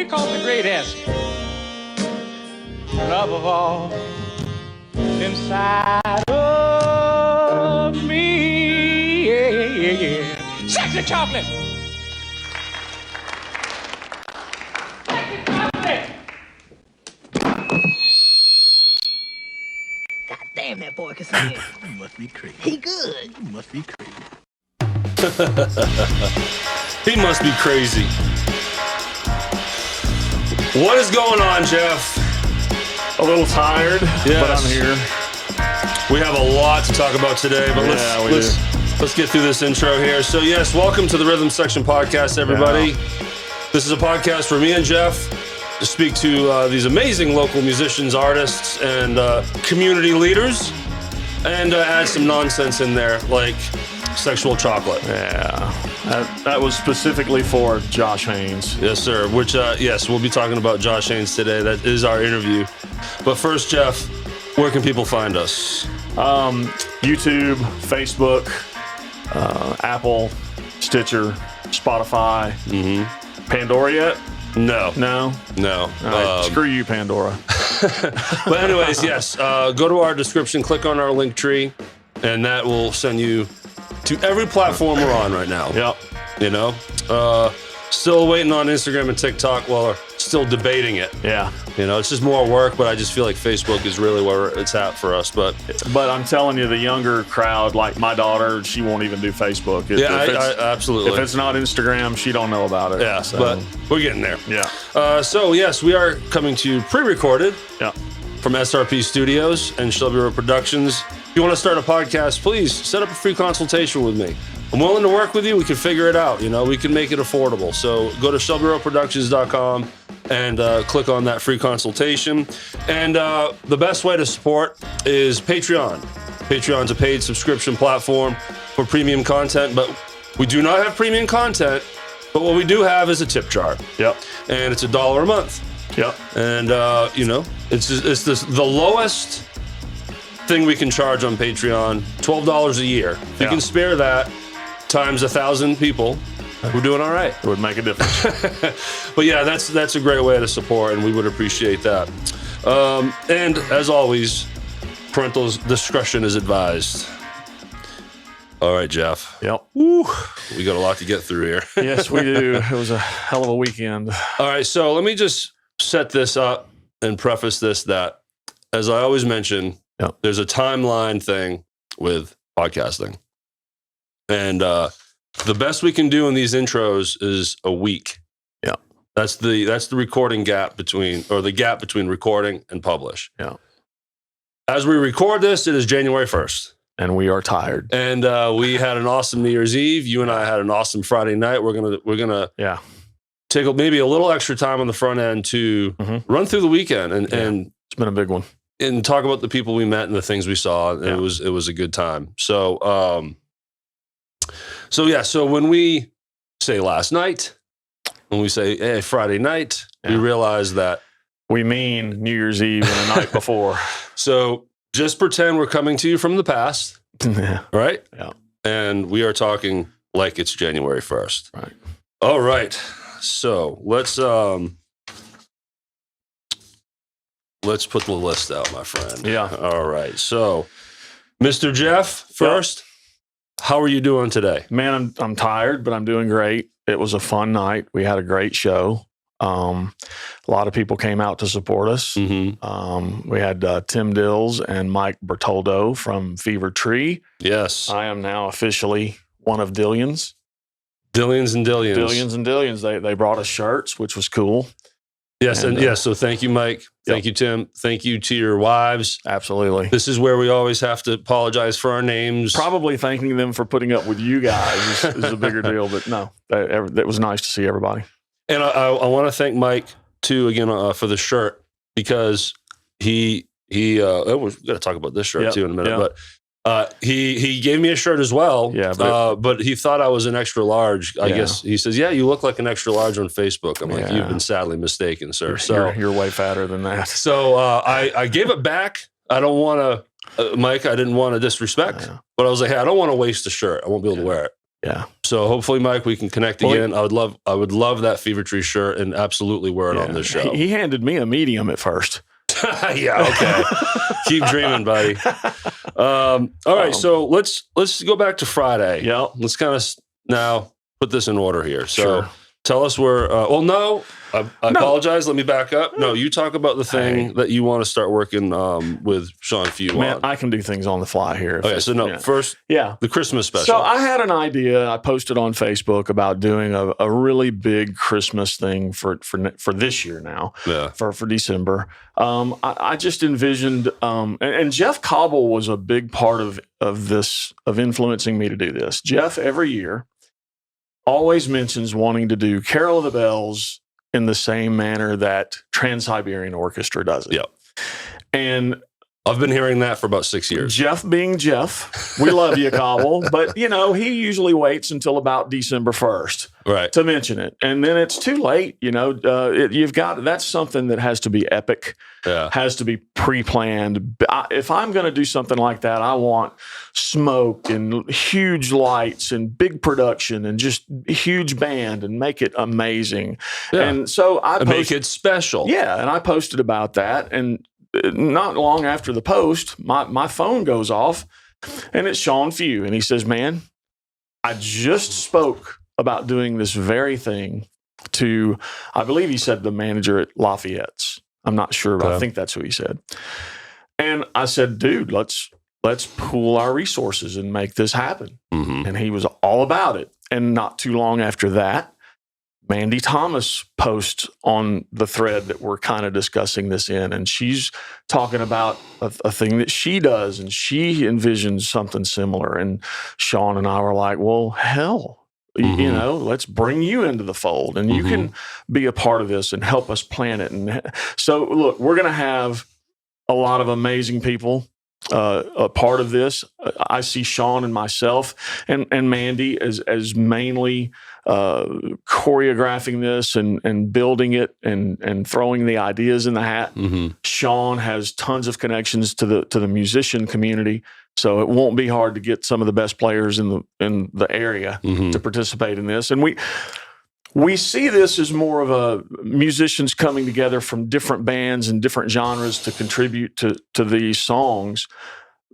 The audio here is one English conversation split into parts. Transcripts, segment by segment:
call the greatest love of all inside of me. Yeah, yeah, yeah. Sexy chocolate. Sexy chocolate. God damn, that boy can sing. You must be crazy. He good. You must be crazy. He must be crazy. What is going on, Jeff? A little tired, but I'm here. We have a lot to talk about today, but let's get through this intro here. So yes, welcome to the Rhythm Section Podcast, everybody. Yeah. This is a podcast for me and Jeff to speak to these amazing local musicians, artists, and community leaders, and add some nonsense in there, like sexual chocolate. Yeah, that was specifically for Josh Haynes. Yes, sir. Which, yes, we'll be talking about Josh Haynes today. That is our interview. But first, Jeff, where can people find us? YouTube, Facebook, Apple, Stitcher, Spotify. Pandora yet? No. No? No. All right, screw you, Pandora. But anyways, yes, go to our description, click on our link tree, and that will send you to every platform we're on right now. Yep. You know? Still waiting on Instagram and TikTok. Well, still debating it. Yeah. You know, it's just more work, but I just feel like Facebook is really where it's at for us. But I'm telling you, the younger crowd, like my daughter, she won't even do Facebook. Absolutely. If it's not Instagram, she don't know about it. Yeah, so. But we're getting there. Yeah. So, yes, we are coming to you pre-recorded from SRP Studios and Shelby Row Productions. If you want to start a podcast, please set up a free consultation with me. I'm willing to work with you. We can figure it out. You know, we can make it affordable. So go to shelbyrowproductions.com and click on that free consultation. And the best way to support is Patreon. Patreon's a paid subscription platform for premium content, but we do not have premium content. But what we do have is a tip jar. Yep. And it's $1 a month. Yep. And you know, it's the lowest thing we can charge on Patreon, $12 a year. If you can spare that times 1,000 people, we're doing all right. It would make a difference. But yeah, that's a great way to support, and we would appreciate that. And as always, parental discretion is advised. All right, Jeff. Yep. Woo. We got a lot to get through here. Yes, we do. It was a hell of a weekend. All right, so let me just set this up and preface this that, as I always mention, there's a timeline thing with podcasting. And the best we can do in these intros is a week. Yeah. That's the recording gap between recording and publish. Yeah. As we record this, it is January 1st. And we are tired. And we had an awesome New Year's Eve. You and I had an awesome Friday night. We're gonna take maybe a little extra time on the front end to run through the weekend and it's been a big one. And talk about the people we met and the things we saw. It was a good time. So so when we say last night, when we say hey, Friday night, we realize that we mean New Year's Eve and the night before. So just pretend we're coming to you from the past, right? Yeah. And we are talking like it's January 1st. Right. All right. So let's put the list out, my friend. Yeah. All right. So, Mr. Jeff, first, how are you doing today? Man, I'm tired, but I'm doing great. It was a fun night. We had a great show. A lot of people came out to support us. Mm-hmm. We had Tim Dills and Mike Bertoldo from Fever Tree. Yes. I am now officially one of Dillions. Dillions and Dillions. Dillions and Dillions. They brought us shirts, which was cool. Yes, and yes. So thank you, Mike. Thank you, Tim. Thank you to your wives. Absolutely. This is where we always have to apologize for our names. Probably thanking them for putting up with you guys is a bigger deal, but no, it was nice to see everybody. And I want to thank Mike too again for the shirt, because we're going to talk about this shirt too in a minute, but he gave me a shirt as well. Yeah, but he thought I was an extra large. I guess he says, "Yeah, you look like an extra large on Facebook." I'm like, "You've been sadly mistaken, sir." You're way fatter than that. So I gave it back. I don't want to, Mike. I didn't want to disrespect, but I was like, "Hey, I don't want to waste the shirt. I won't be able to wear it." Yeah. So hopefully, Mike, we can connect again. I would love that Fever Tree shirt and absolutely wear it on this show. He handed me a medium at first. Yeah. Okay. Keep dreaming, buddy. All right. So let's go back to Friday. Yeah. Let's kind of now put this in order here. So Sure. tell us where. I apologize. Let me back up. No, you talk about the thing that you want to start working with Sean Few Man, on. I can do things on the fly here. Okay. So first, the Christmas special. So I had an idea. I posted on Facebook about doing a really big Christmas thing for this year now. Yeah. For December. I just envisioned, and Jeff Cobble was a big part of influencing me to do this. Jeff every year always mentions wanting to do Carol of the Bells in the same manner that Trans-Siberian Orchestra does it. Yep. And I've been hearing that for about 6 years. Jeff being Jeff, we love you, Cobble, but he usually waits until about December 1st to mention it. And then it's too late, that's something that has to be epic, has to be pre-planned. If I'm going to do something like that, I want smoke and huge lights and big production and just huge band and make it amazing. Yeah. And so make it special. Yeah. And I posted about that, and not long after the post, my phone goes off, and it's Sean Few. And he says, man, I just spoke about doing this very thing to, I believe he said the manager at Lafayette's. I'm not sure, but I think that's who he said. And I said, dude, let's pool our resources and make this happen. Mm-hmm. And he was all about it. And not too long after that, Mandy Thomas posts on the thread that we're kind of discussing this in, and she's talking about a thing that she does, and she envisions something similar. And Sean and I were like, well, hell, let's bring you into the fold, and you can be a part of this and help us plan it. And so, look, we're going to have a lot of amazing people a part of this. I see Sean and myself and Mandy as mainly choreographing this and building it and throwing the ideas in the hat. Mm-hmm. Sean has tons of connections to the musician community, so it won't be hard to get some of the best players in the area to participate in this. And we see this as more of a musicians coming together from different bands and different genres to contribute to these songs.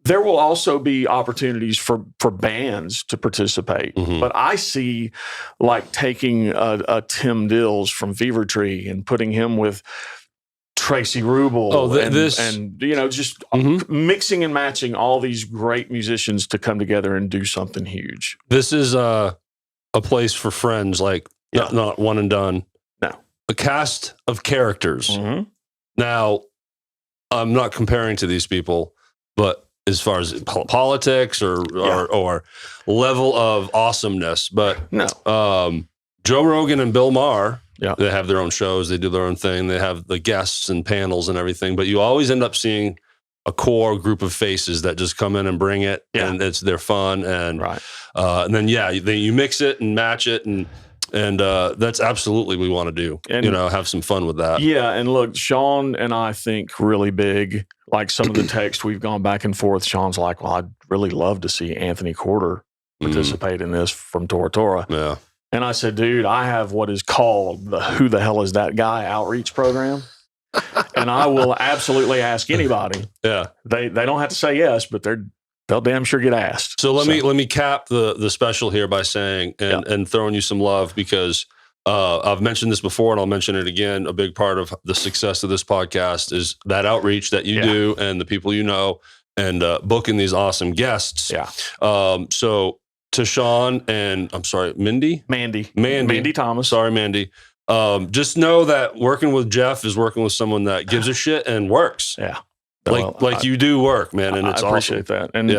There will also be opportunities for bands to participate. Mm-hmm. But I see like taking a Tim Dills from Fever Tree and putting him with Tracy Rubel just mixing and matching all these great musicians to come together and do something huge. This is a place for friends, like not one and done. No. A cast of characters. Mm-hmm. Now, I'm not comparing to these people, but as far as politics or level of awesomeness, but Joe Rogan and Bill Maher, they have their own shows, they do their own thing, they have the guests and panels and everything, but you always end up seeing a core group of faces that just come in and bring it, and they're fun, and then you mix it and match it, and that's absolutely what we want to do. And, have some fun with that. Yeah, and look, Sean and I think really big. Like some of the text we've gone back and forth, Sean's like, well, I'd really love to see Anthony Corder participate in this from Tora Tora. Yeah. And I said, dude, I have what is called the Who the Hell Is That Guy outreach program. And I will absolutely ask anybody. Yeah. They don't have to say yes, but they'll damn sure get asked. So let me cap the special here by saying and throwing you some love, because I've mentioned this before and I'll mention it again. A big part of the success of this podcast is that outreach that you do and the people and booking these awesome guests. Yeah. So to Sean and I'm sorry, Mandy Thomas. Sorry, Mandy. Just know that working with Jeff is working with someone that gives a shit and works. Yeah. You do work, man, and it's I appreciate that. And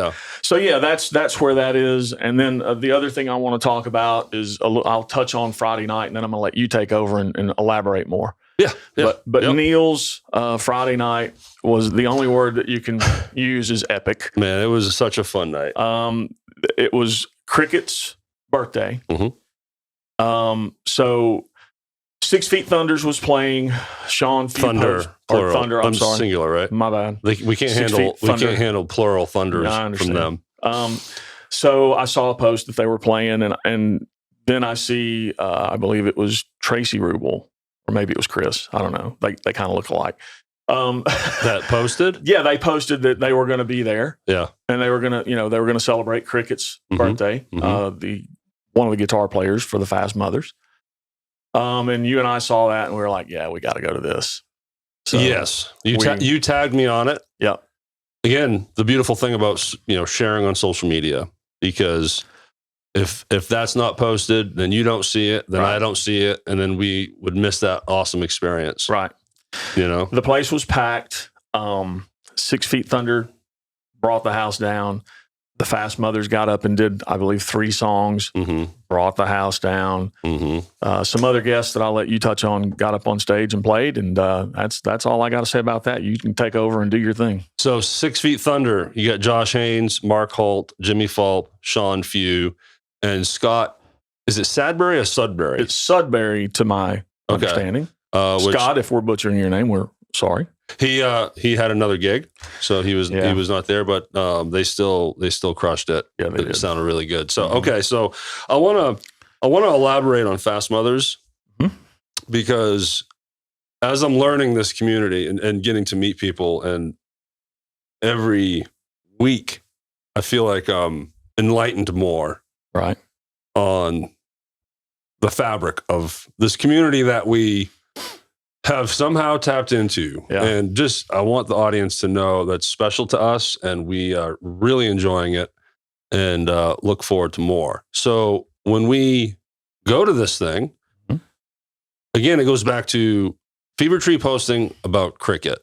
so that's where that is. And then the other thing I want to talk about is I'll touch on Friday night, and then I'm going to let you take over and elaborate more. Yeah. But Neil's Friday night was the only word that you can use is epic. Man, it was such a fun night. It was Cricket's birthday. Mm-hmm. So 6 Feet Thunders was playing. Sean Thunder, plural. Thunder. I'm sorry, singular, right? My bad. We can't handle plural thunders from them. So I saw a post that they were playing, and then I see, I believe it was Tracy Rubel, or maybe it was Chris. I don't know. They kind of look alike. That posted? Yeah, they posted that they were going to be there. Yeah. And they were going to celebrate Cricket's birthday, the one of the guitar players for the Fast Mothers. And you and I saw that, and we were like, yeah, we got to go to this. So yes. You tagged me on it. Yeah. Again, the beautiful thing about, sharing on social media, because if that's not posted, then you don't see it, then I don't see it, and then we would miss that awesome experience. Right. The place was packed. 6 Feet Thunder brought the house down. The Fast Mothers got up and did, I believe, 3 songs, brought the house down. Some other guests that I'll let you touch on got up on stage and played, and that's all I got to say about that. You can take over and do your thing. So 6 Feet Thunder, you got Josh Haynes, Mark Holt, Jimmy Fulp, Sean Few, and Scott. Is it Sadbury or Sudbury? It's Sudbury, to my understanding. Scott, if we're butchering your name, we're sorry. He had another gig, so he was not there, but they still crushed it. Yeah, they did. It sounded really good. So okay, so I want to elaborate on Fast Mothers because as I'm learning this community and getting to meet people, and every week I feel like I'm enlightened more on the fabric of this community that we have somehow tapped into. And just, I want the audience to know that's special to us, and we are really enjoying it and look forward to more. So when we go to this thing, again, it goes back to Fever Tree posting about cricket.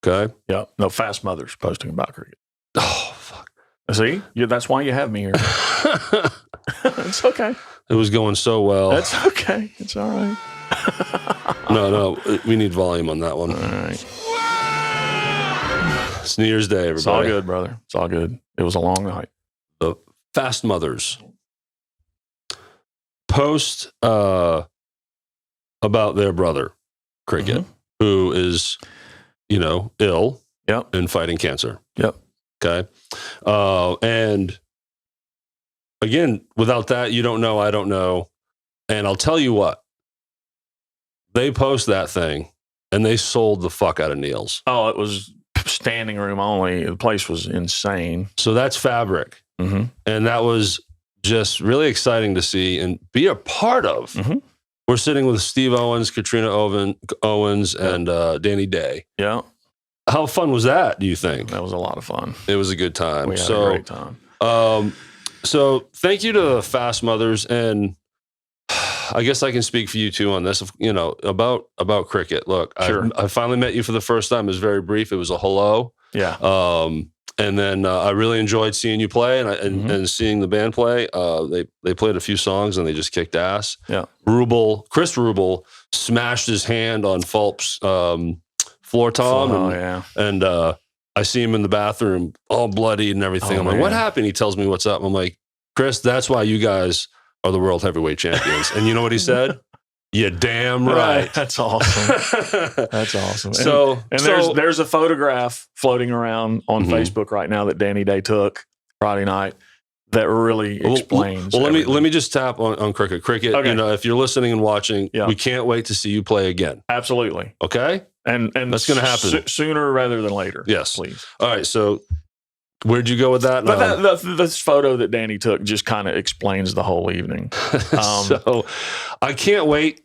Okay. Yeah. No, Fast Mothers posting about cricket. Oh, fuck. See? That's why you have me here. It's okay. It was going so well. That's okay. It's all right. No, we need volume on that one. All right. It's New Year's Day, everybody. It's all good, brother. It's all good. It was a long night. The Fast Mothers post about their brother, Cricket, who is, ill and fighting cancer. Yep. Okay. And again, without that, you don't know, I don't know. And I'll tell you what, they post that thing and they sold the fuck out of Neil's. Oh, it was standing room only. The place was insane. So that's fabric. And that was just really exciting to see and be a part of. We're sitting with Steve Owens, Katrina Owens, and Danny Day. Yeah. How fun was that, do you think? That was a lot of fun. It was a good time. We had a great time. So thank you to the Fast Mothers, and I guess I can speak for you too on this, about cricket. Look, sure. I finally met you for the first time. It was very brief. It was a hello. Yeah. And then I really enjoyed seeing you play and seeing the band play. They played a few songs and they just kicked ass. Yeah. Chris Rubel smashed his hand on Fulp's floor tom. And I see him in the bathroom all bloody and everything. I'm like, what happened? He tells me what's up. I'm like, Chris, that's why you guys are the world heavyweight champions. And you know what he said? Yeah, damn right. That's awesome. That's awesome. So there's a photograph floating around on Facebook right now that Danny Day took Friday night that really explains. Well, let me just tap on cricket. Cricket, okay. If you're listening and watching, we can't wait to see you play again. Absolutely. Okay? And that's going to happen sooner rather than later. Yes. Please. All right. So where'd you go with that? But this photo that Danny took just kind of explains the whole evening. So I can't wait.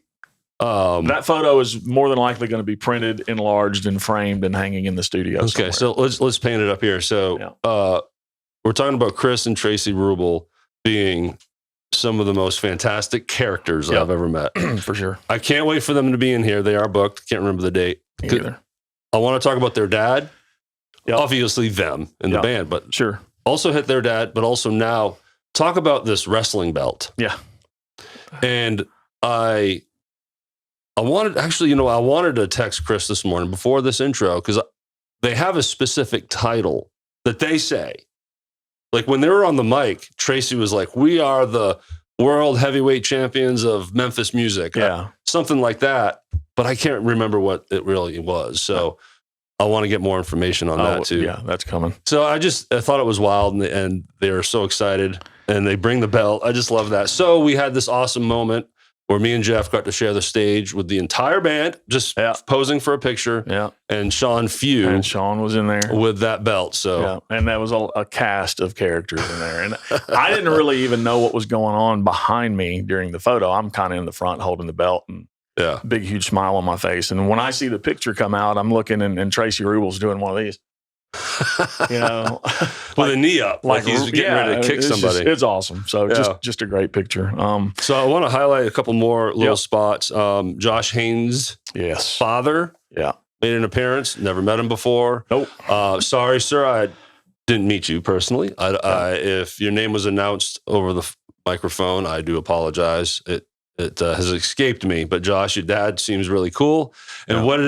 That photo is more than likely going to be printed, enlarged, and framed and hanging in the studio. Okay. Somewhere. So let's paint it up here. So we're talking about Chris and Tracy Rubel being some of the most fantastic characters I've ever met. For sure. I can't wait for them to be in here. They are booked. Can't remember the date. Me either. I want to talk about their dad. Obviously them in the band, but sure. Also hit their dad, but also now talk about this wrestling belt. Yeah. And I wanted to text Chris this morning before this intro because they have a specific title that they say. Like when they were on the mic, Tracy was like, "We are the world heavyweight champions of Memphis music." Yeah. Something like that. But I can't remember what it really was. So I want to get more information on that too. Yeah, that's coming. So I thought it was wild, and they were so excited, and they bring the belt. I just love that. So we had this awesome moment where me and Jeff got to share the stage with the entire band, just posing for a picture. Yeah. And Sean Few. And Sean was in there with that belt. So yeah. And that was a cast of characters in there. And I didn't really even know what was going on behind me during the photo. I'm kind of in the front holding the belt and big, huge smile on my face. And when I see the picture come out, I'm looking and Tracy Rubel's doing one of these. You know, with a knee up, like he's getting ready to kick somebody. It's awesome. So just a great picture. So I want to highlight a couple more little spots. Josh Haynes, father, made an appearance. Never met him before. Nope. Sorry, sir, I didn't meet you personally. If your name was announced over the microphone, I do apologize. It has escaped me, but Josh, your dad seems really cool. And what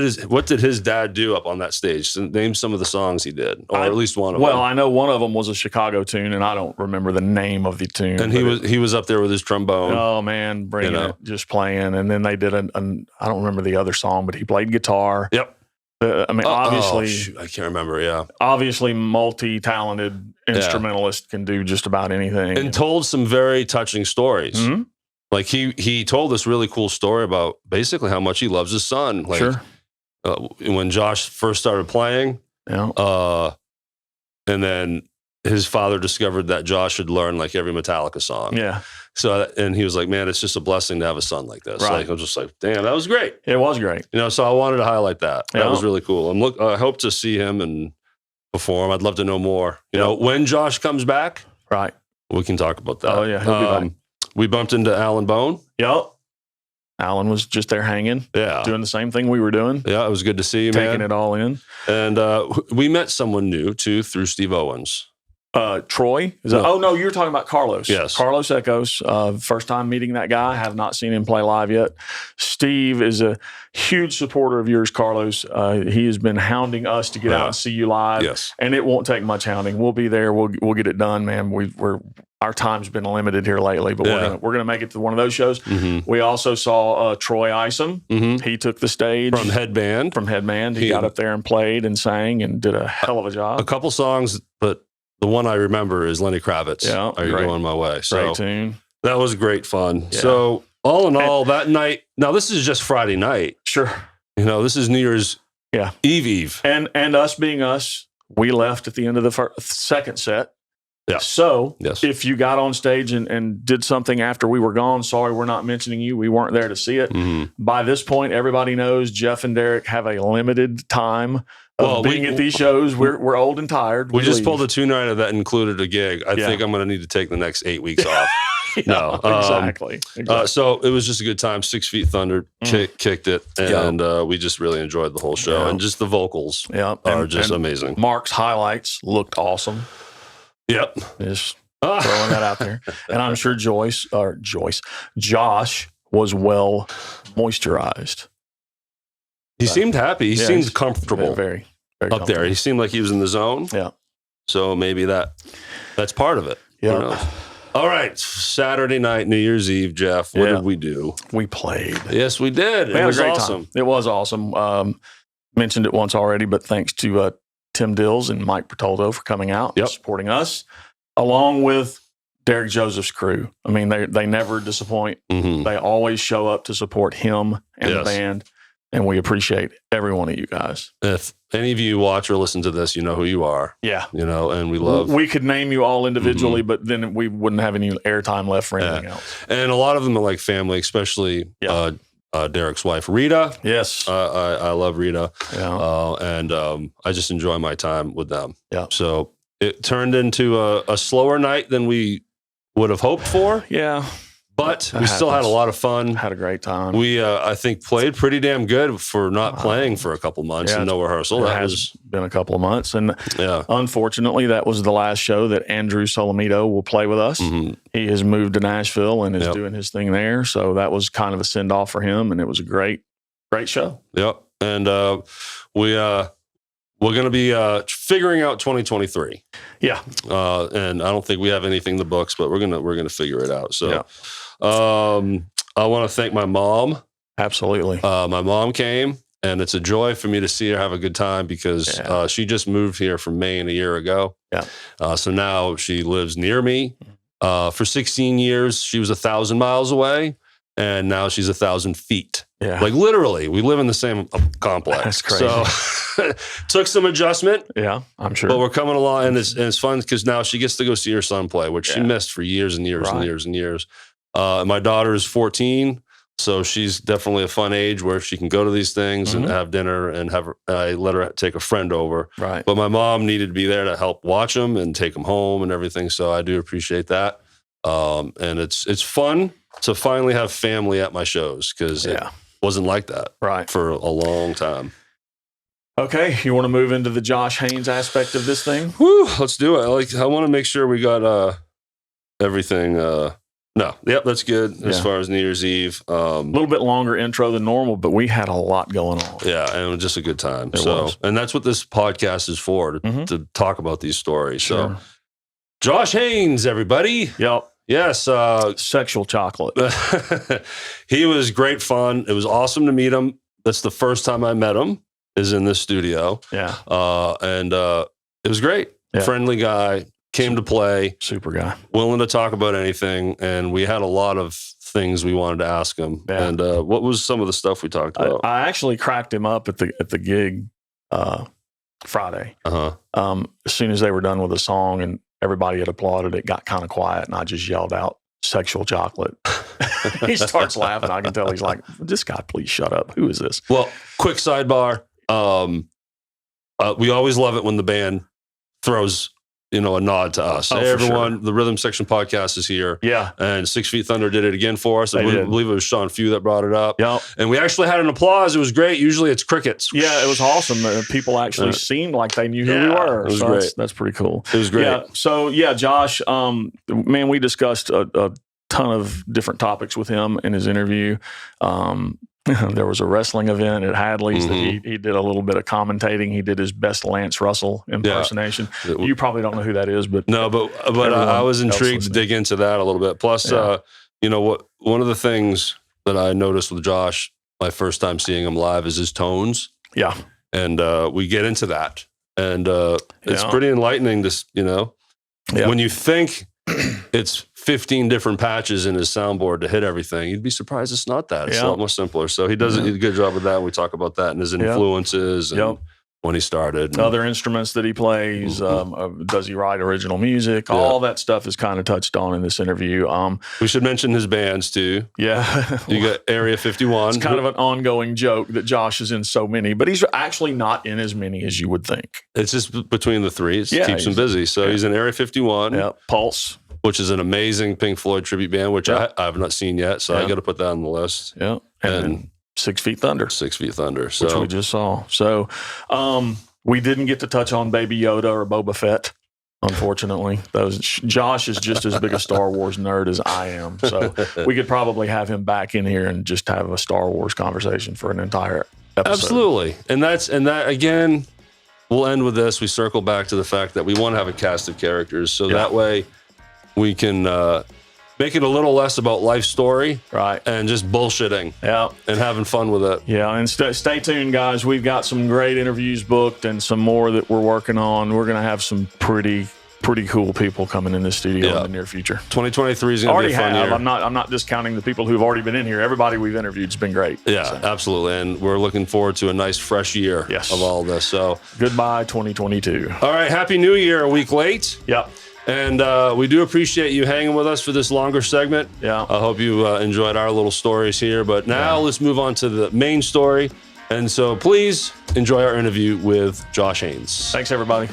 did his dad do up on that stage? Name some of the songs he did, or at least one of them. Well, I know one of them was a Chicago tune, and I don't remember the name of the tune. And he was up there with his trombone. Oh man, bringing it, just playing. And then they did I don't remember the other song, but he played guitar. Yep. I mean, obviously, I can't remember. Yeah. Obviously, multi-talented instrumentalist can do just about anything, and told some very touching stories. Mm-hmm. Like he told this really cool story about basically how much he loves his son. Like when Josh first started playing, and then his father discovered that Josh had learned like every Metallica song. Yeah. So and he was like, man, it's just a blessing to have a son like this. Right. Like I was just like, damn, that was great. It was great. You know, so I wanted to highlight that. That was really cool. I hope to see him and perform. I'd love to know more. You know, when Josh comes back, right? We can talk about that. Oh yeah, he'll be back. We bumped into Alan Bone. Yep. Alan was just there hanging. Yeah. Doing the same thing we were doing. Yeah, it was good to see you, man. Taking it all in. And we met someone new, too, through Steve Owens. Troy? No, you're talking about Carlos. Yes. Carlos Echoes. First time meeting that guy. Have not seen him play live yet. Steve is a huge supporter of yours, Carlos. He has been hounding us to get out and see you live. Yes. And it won't take much hounding. We'll be there. We'll get it done, man. Our time's been limited here lately, but we're gonna make it to one of those shows. Mm-hmm. We also saw Troy Isom. Mm-hmm. He took the stage from Headband. He got up there and played and sang and did a hell of a job. A couple songs, but the one I remember is Lenny Kravitz. Yeah, Are You Going My Way? So great tune. That was great fun. Yeah. So all in all, that night. Now this is just Friday night. Sure. You know, this is New Year's Eve. And us being us, we left at the end of the second set. Yeah. So if you got on stage and did something after we were gone, sorry, we're not mentioning you. We weren't there to see it. Mm-hmm. By this point, everybody knows Jeff and Derek have a limited time of being at these shows. We're old and tired. We just pulled a two-nighter that included a gig. I think I'm going to need to take the next 8 weeks off. Exactly. So it was just a good time. 6 Feet Thunder kicked it, and we just really enjoyed the whole show. And just the vocals are just amazing. Mark's highlights looked awesome. Yep. Just throwing that out there. And I'm sure Josh was well moisturized. He seemed happy. He seemed comfortable. Very up there. He seemed like he was in the zone. Yeah. So maybe that's part of it. Yeah. Who knows? All right. Saturday night, New Year's Eve, Jeff. What did we do? We played. Yes, we did. It was awesome. It was awesome. Mentioned it once already, but thanks to Tim Dills and Mike Bertoldo for coming out and supporting us, along with Derek Joseph's crew. I mean, they never disappoint. Mm-hmm. They always show up to support him and the band, and we appreciate every one of you guys. If any of you watch or listen to this, you know who you are. Yeah. You know, and we love... We could name you all individually, but then we wouldn't have any airtime left for anything else. And a lot of them are like family, especially... Derek's wife, Rita. Yes. I love Rita. Yeah. And I just enjoy my time with them. Yeah. So it turned into a slower night than we would have hoped for. Yeah. But we still had a lot of fun. Had a great time. We, I think, played pretty damn good for not playing for a couple months and no rehearsal. That has been a couple of months. And unfortunately, that was the last show that Andrew Solomito will play with us. Mm-hmm. He has moved to Nashville and is doing his thing there. So that was kind of a send-off for him, and it was a great show. Yep. And we're going to be figuring out 2023. Yeah. And I don't think we have anything in the books, but we're gonna figure it out. So I want to thank my mom. Absolutely. My mom came And it's a joy for me to see her have a good time because she just moved here from Maine a year ago. Yeah. So now she lives near me. For 16 years, she was 1,000 miles away, and now she's 1,000 feet. Yeah. Like literally, we live in the same complex. That's crazy. So took some adjustment. Yeah, I'm sure. But we're coming along, and it's fun because now she gets to go see her son play, which she missed for years and years and years and years. My daughter is 14. So she's definitely a fun age where she can go to these things and have dinner and I let her take a friend over. Right. But my mom needed to be there to help watch them and take them home and everything. So I do appreciate that. And it's fun to finally have family at my shows because it wasn't like that for a long time. Okay. You want to move into the Josh Haynes aspect of this thing? Whew, let's do it. I want to make sure we got everything No, yep, that's good as far as New Year's Eve. A little bit longer intro than normal, but we had a lot going on. Yeah, and it was just a good time. It was. And that's what this podcast is for, to talk about these stories. Sure. So, Josh Haynes, everybody. Yep. Yes. Sexual chocolate. He was great fun. It was awesome to meet him. That's the first time I met him, is in this studio. Yeah. And it was great. Yeah. Friendly guy. Came to play. Super guy. Willing to talk about anything. And we had a lot of things we wanted to ask him. Yeah. And what was some of the stuff we talked about? I actually cracked him up at the gig Friday. Uh-huh. As soon as they were done with the song and everybody had applauded, it got kind of quiet, and I just yelled out, "Sexual chocolate." He starts laughing. I can tell he's like, "This guy, please shut up. Who is this?" Well, quick sidebar. We always love it when the band throws a nod to us. Oh, Hey, for everyone, sure. the Rhythm Section podcast is here. Yeah. And 6 Feet Thunder did it again for us. I They did. believe it was Sean Few that brought it up. Yep. And we actually had an applause. It was great. Usually it's crickets. Yeah, it was awesome. People actually seemed like they knew who we were. It was So great. That's pretty cool. It was great. Yeah. So Josh, man, we discussed a ton of different topics with him in his interview. There was a wrestling event at Hadley's that he did a little bit of commentating. He did his best Lance Russell impersonation. Yeah. You probably don't know who that is, but No, but I was intrigued to dig into that a little bit. Plus, one of the things that I noticed with Josh, my first time seeing him live, is his tones. Yeah. And we get into that. And it's pretty enlightening to, when you think it's 15 different patches in his soundboard to hit everything, you'd be surprised it's not that. It's a lot more simpler. So he does a good job with that. We talk about that and his influences and when he started. Other instruments that he plays, does he write original music? All that stuff is kind of touched on in this interview. We should mention his bands too. Yeah. You got Area 51. It's kind of an ongoing joke that Josh is in so many, but he's actually not in as many as you would think. It's just between the three. It keeps him busy. So he's in Area 51. Yeah. Pulse. Which is an amazing Pink Floyd tribute band, which I have not seen yet. So I got to put that on the list. Yeah. And 6 Feet Thunder. 6 Feet Thunder. So. Which we just saw. So we didn't get to touch on Baby Yoda or Boba Fett, unfortunately. Josh is just as big a Star Wars nerd as I am. So we could probably have him back in here and just have a Star Wars conversation for an entire episode. Absolutely. And that again, we'll end with this. We circle back to the fact that we want to have a cast of characters. So that way we can make it a little less about life story, right, and just bullshitting, and having fun with it. Yeah, and stay tuned, guys. We've got some great interviews booked, and some more that we're working on. We're gonna have some pretty cool people coming in the studio in the near future. 2023 is gonna be a fun year. I'm not discounting the people who've already been in here. Everybody we've interviewed has been great. Yeah, absolutely, and we're looking forward to a nice fresh year of all this. So goodbye 2022. All right, Happy New Year, a week late. Yep. And we do appreciate you hanging with us for this longer segment. Yeah. I hope you enjoyed our little stories here. But now let's move on to the main story. And so please enjoy our interview with Josh Haynes. Thanks, everybody.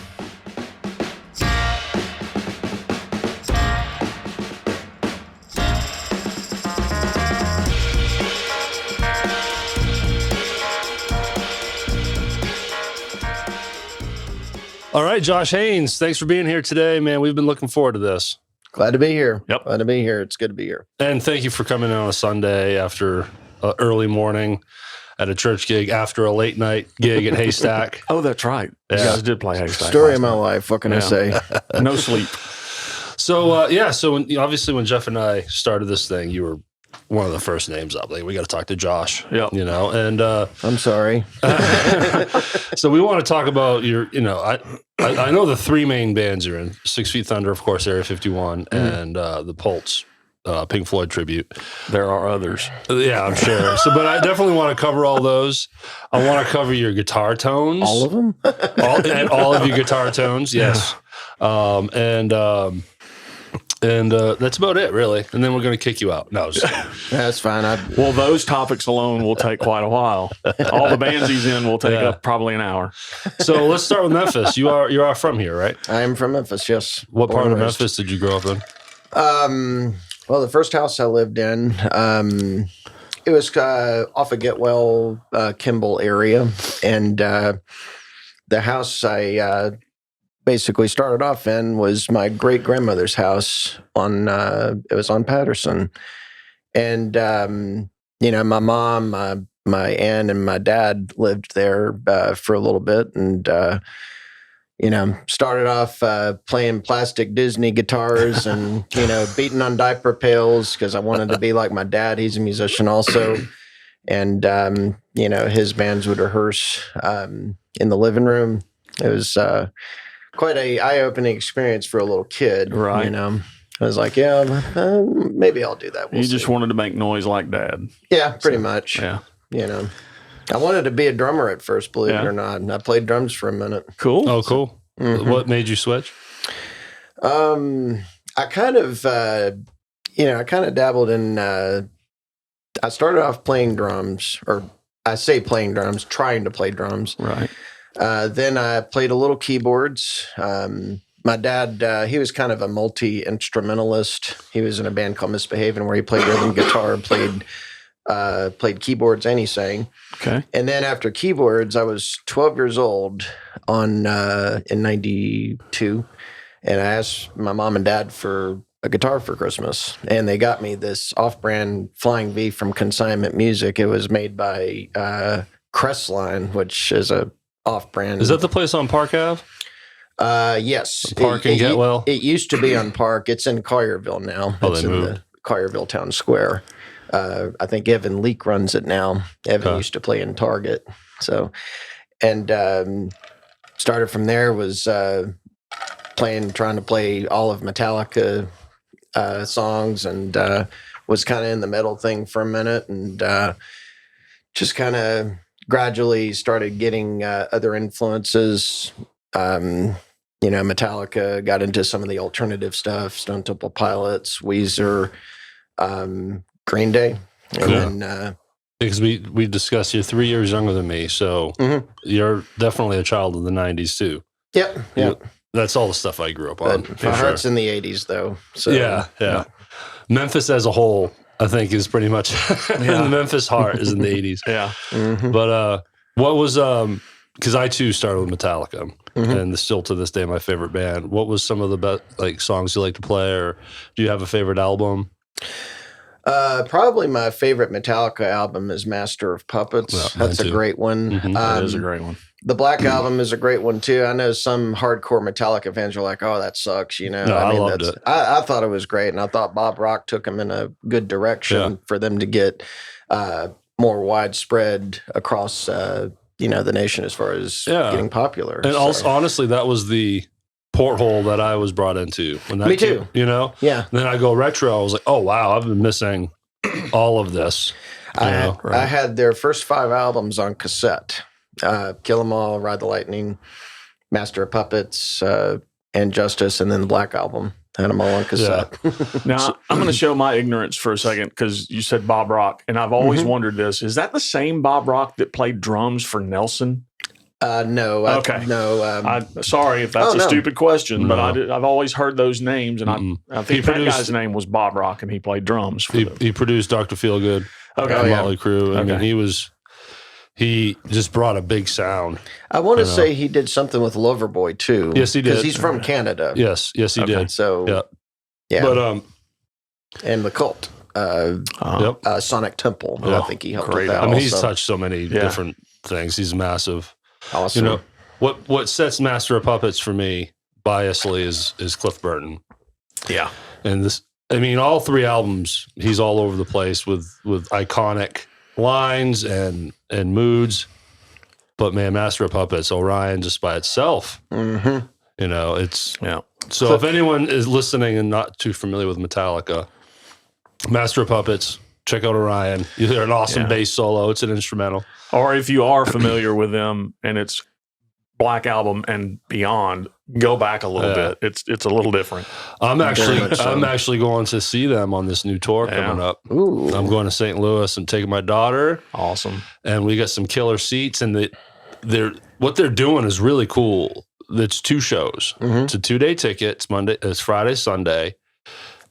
All right, Josh Haynes, thanks for being here today, man. We've been looking forward to this. Glad to be here. Yep. Glad to be here. It's good to be here. And thank you for coming in on a Sunday after an early morning at a church gig after a late night gig at Haystack. Oh, that's right. You guys did play Haystack. Story of my life. What can I say? No sleep. So, so obviously when Jeff and I started this thing, you were one of the first names up. Like, we got to talk to Josh. Yep. You know, and I'm sorry. so we want to talk about your. You know, I know the three main bands you're in: 6 Feet Thunder, of course, Area 51, and the Pulse. Pink Floyd tribute. There are others. Yeah, I'm sure. So, but I definitely want to cover all those. I want to cover your guitar tones. All of them? all of your guitar tones, yes. And that's about it, really. And then we're going to kick you out. No, That's fine. Well, those topics alone will take quite a while. All the bands he's in will take up probably an hour. So let's start with Memphis. You are from here, right? I am from Memphis, yes. What Born part of and raised. Memphis did you grow up in? Well, the first house I lived in, it was off of Getwell, Kimball area. And the house I basically started off in was my great-grandmother's house it was on Patterson. And, you know, my mom, my aunt, and my dad lived there for a little bit. And, you know, started off playing plastic Disney guitars and, you know, beating on diaper pails because I wanted to be like my dad. He's a musician also. And, you know, his bands would rehearse in the living room. It was quite a eye-opening experience for a little kid. Right. You know, I was like, yeah, maybe I'll do that. We'll You just see. wanted to make noise like Dad. Yeah, pretty much. Yeah. You know. I wanted to be a drummer at first, believe it Yeah. or not. And I played drums for a minute. Cool. Oh, cool. What made you switch? I kind of, you know, I kind of dabbled in, I started off playing drums, or I say playing drums, trying to play drums. Right. Then I played a little keyboards. My dad, he was kind of a multi-instrumentalist. He was in a band called Misbehaving where he played rhythm guitar, played keyboards, and he sang. Okay. And then after keyboards, I was 12 years old in 92. And I asked my mom and dad for a guitar for Christmas. And they got me this off-brand Flying V from Consignment Music. It was made by Crestline, which is a off-brand. Is that the place on Park Ave? Yes. Park and Getwell? It used to be on Park. It's in Collierville now. Oh, it's they in moved. the Collierville Town Square. I think Evan Leake runs it now. Evan used to play in Target. So, and started from there, was trying to play all of Metallica songs, and was kind of in the metal thing for a minute, and just kind of gradually started getting other influences. You know, Metallica, got into some of the alternative stuff, Stone Temple Pilots, Weezer, Green Day. And then, Because we discussed you're 3 years younger than me, so you're definitely a child of the 90s too. Yep. That's all the stuff I grew up on. But for my sure. heart's in the 80s, though. So Yeah. Memphis as a whole, I think, is pretty much the Memphis heart is in the 80s. Yeah. But what was because I too started with Metallica, and still to this day my favorite band. What was some of the best songs you like to play, or do you have a favorite album? Probably my favorite Metallica album is Master of Puppets. Well, mine That's a too. great one. That is a great one. The Black Album is a great one too. I know some hardcore Metallica fans are like, "Oh, that sucks," you know. No, I loved it. I thought it was great, and I thought Bob Rock took them in a good direction for them to get more widespread across, you know, the nation as far as getting popular. And also, honestly, that was the porthole that I was brought into. When that Me too. came, you know. Yeah. And then I go retro. I was like, oh wow, I've been missing all of this. I had their first 5 albums on cassette. Kill 'Em All, Ride the Lightning, Master of Puppets, and Justice, and then the Black Album. Had them all on cassette. Now, I'm going to show my ignorance for a second because you said Bob Rock, and I've always wondered this. Is that the same Bob Rock that played drums for Nelson? No. Okay. No. Sorry if that's a no. stupid question, but I've always heard those names, and I think that produced- guy's name was Bob Rock, and he played drums for them. He produced Dr. Feelgood, Okay. Motley Crue. I mean, Okay. he just brought a big sound. I want to say he did something with Loverboy too. Yes, he did. Because he's from Canada. Yes, he did. So, yeah. But and the Cult. yep. Sonic Temple. Yeah. I think he helped Great. with that. I mean, he's also. touched so many different things. He's massive. Awesome. You know, what sets Master of Puppets for me biasly is Cliff Burton. Yeah. And I mean, all 3 albums, he's all over the place with iconic lines and moods. But man, Master of Puppets, Orion, just by itself, it's So if anyone is listening and not too familiar with Metallica, Master of Puppets, check out Orion. You hear an awesome bass solo. It's an instrumental. Or if you are familiar with them and it's Black Album and beyond, go back a little bit. It's a little different. I'm actually going to see them on this new tour coming up. Ooh. I'm going to St. Louis and taking my daughter. Awesome. And we got some killer seats, and what they're doing is really cool. It's 2 shows. It's a 2-day ticket. It's Friday, Sunday.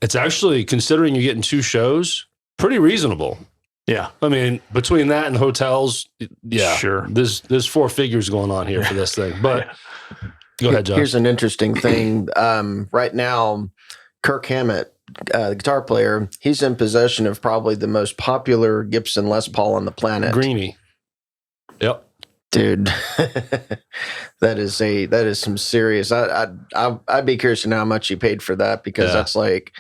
It's actually, considering you're getting 2 shows, pretty reasonable. Yeah. I mean, between that and hotels, sure. There's 4 figures going on here for this thing. But go ahead, Josh. Here's an interesting thing. Right now, Kirk Hammett, the guitar player, he's in possession of probably the most popular Gibson Les Paul on the planet. Greenie. Yep. Dude, that is some serious. I'd be curious to know how much you paid for that, because that's like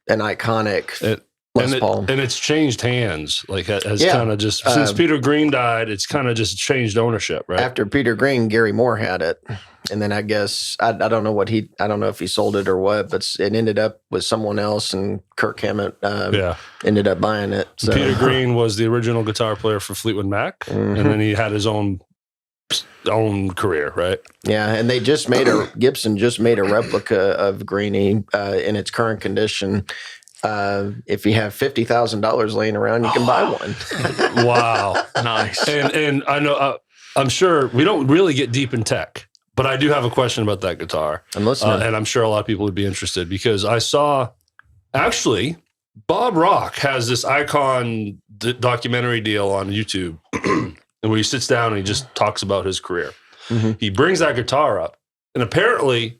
an iconic Les Paul, and it's changed hands. Like has kind of just since Peter Green died, it's kind of just changed ownership. Right after Peter Green, Gary Moore had it, and then I guess I don't know I don't know if he sold it or what, but it ended up with someone else, and Kirk Hammett ended up buying it. So. Peter Green was the original guitar player for Fleetwood Mac, and then he had his own career, right? Yeah, and they just made Gibson just made a replica of Greenie in its current condition. If you have $50,000 laying around, you can buy one. Wow, nice. And I know I'm sure we don't really get deep in tech, but I do have a question about that guitar. I'm listening, and I'm sure a lot of people would be interested, because I saw actually Bob Rock has this Icon documentary deal on YouTube. And where he sits down and he just talks about his career. He brings that guitar up, and apparently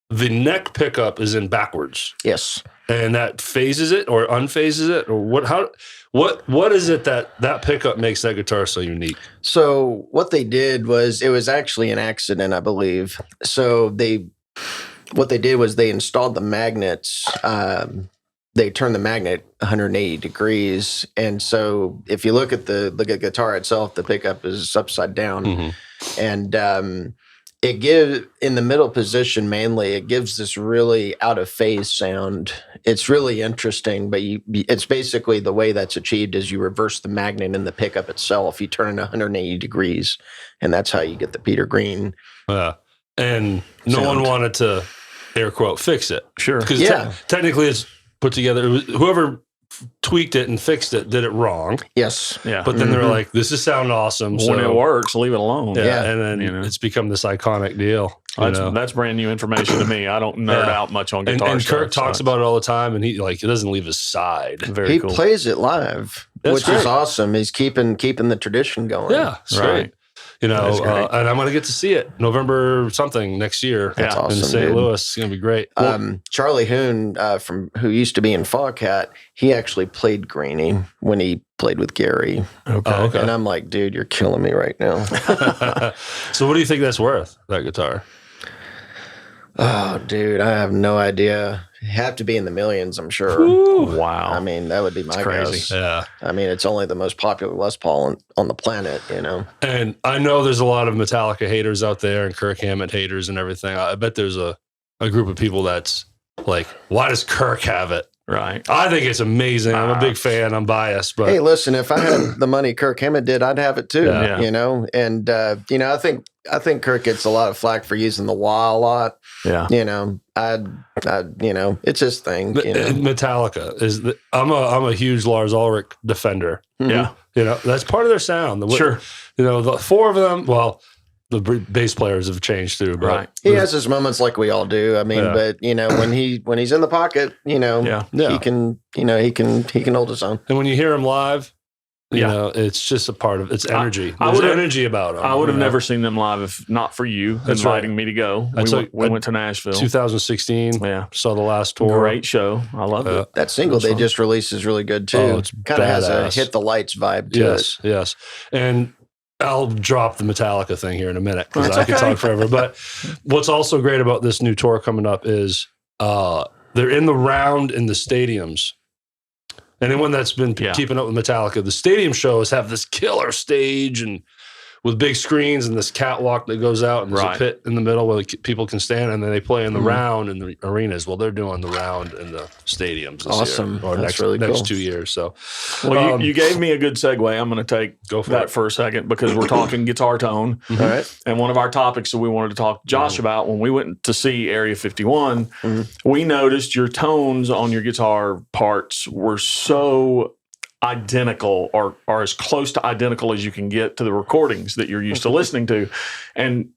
the neck pickup is in backwards. Yes. And that phases it or unphases it, or what is it that pickup makes that guitar so unique? So what they did was, it was actually an accident, I believe. So what they did was they installed the magnets. They turn the magnet 180 degrees. And so if you look at the guitar itself, the pickup is upside down. And it gives, in the middle position mainly, it gives this really out of phase sound. It's really interesting, but it's basically the way that's achieved is you reverse the magnet in the pickup itself. You turn it 180 degrees, and that's how you get the Peter Green. And no one wanted to, air quote, fix it. Sure. Because technically it's put together. It was, whoever tweaked it and fixed it did it wrong. Yes. Yeah. But then they're like, this is sound awesome. When it works, leave it alone. Yeah. And then it's become this iconic deal. That's brand new information to me. I don't nerd out much on guitar. And Kirk talks about it all the time, and he doesn't leave his side. He plays it live, which is awesome. He's keeping the tradition going. Yeah. Right. And I'm going to get to see it November something next year. That's awesome, in St. dude. Louis. It's going to be great. Charlie Hoon, who used to be in Foghat, he actually played Greenie when he played with Gary. Okay. And I'm like, dude, you're killing me right now. So what do you think that's worth, that guitar? Oh, dude, I have no idea. It'd have to be in the millions, I'm sure. Ooh, wow. I mean, that would be my guess. Yeah. I mean, it's only the most popular Les Paul on the planet, And I know there's a lot of Metallica haters out there and Kirk Hammett haters and everything. I bet there's a group of people that's like, why does Kirk have it? Right. I think it's amazing. I'm a big fan. I'm biased, but hey, listen, if I had the money Kirk Hammett did, I'd have it too. And I think Kirk gets a lot of flack for using the wah a lot. Yeah. It's his thing. Metallica is. I'm a huge Lars Ulrich defender. Yeah. That's part of their sound. Sure. The 4 of them. Well, the bass players have changed too, right? He has his moments like we all do. I mean, but when he's in the pocket, he can hold his own. And when you hear him live, it's just a part of it's energy. There's energy about him. I would have never seen them live if not for you inviting me to go. We went to Nashville, 2016. Yeah, saw the last tour. Great show. I loved it. That single they just released is really good too. It's kind of has a hit the lights vibe to it. Yes, and I'll drop the Metallica thing here in a minute because I could talk forever. But what's also great about this new tour coming up is they're They're in the round in the stadiums. Anyone that's been keeping up with Metallica, the stadium shows have this killer stage and with big screens and this catwalk that goes out and there's a pit in the middle where people can stand, and then they play in the round in the arenas. Well, they're doing the round in the stadiums this year, or That's next 2 years. So, well, you gave me a good segue. I'm going to go for that for a second because we're talking guitar tone. All right. And one of our topics that we wanted to talk to Josh about when we went to see Area 51, we noticed your tones on your guitar parts were so identical or as close to identical as you can get to the recordings that you're used to listening to. And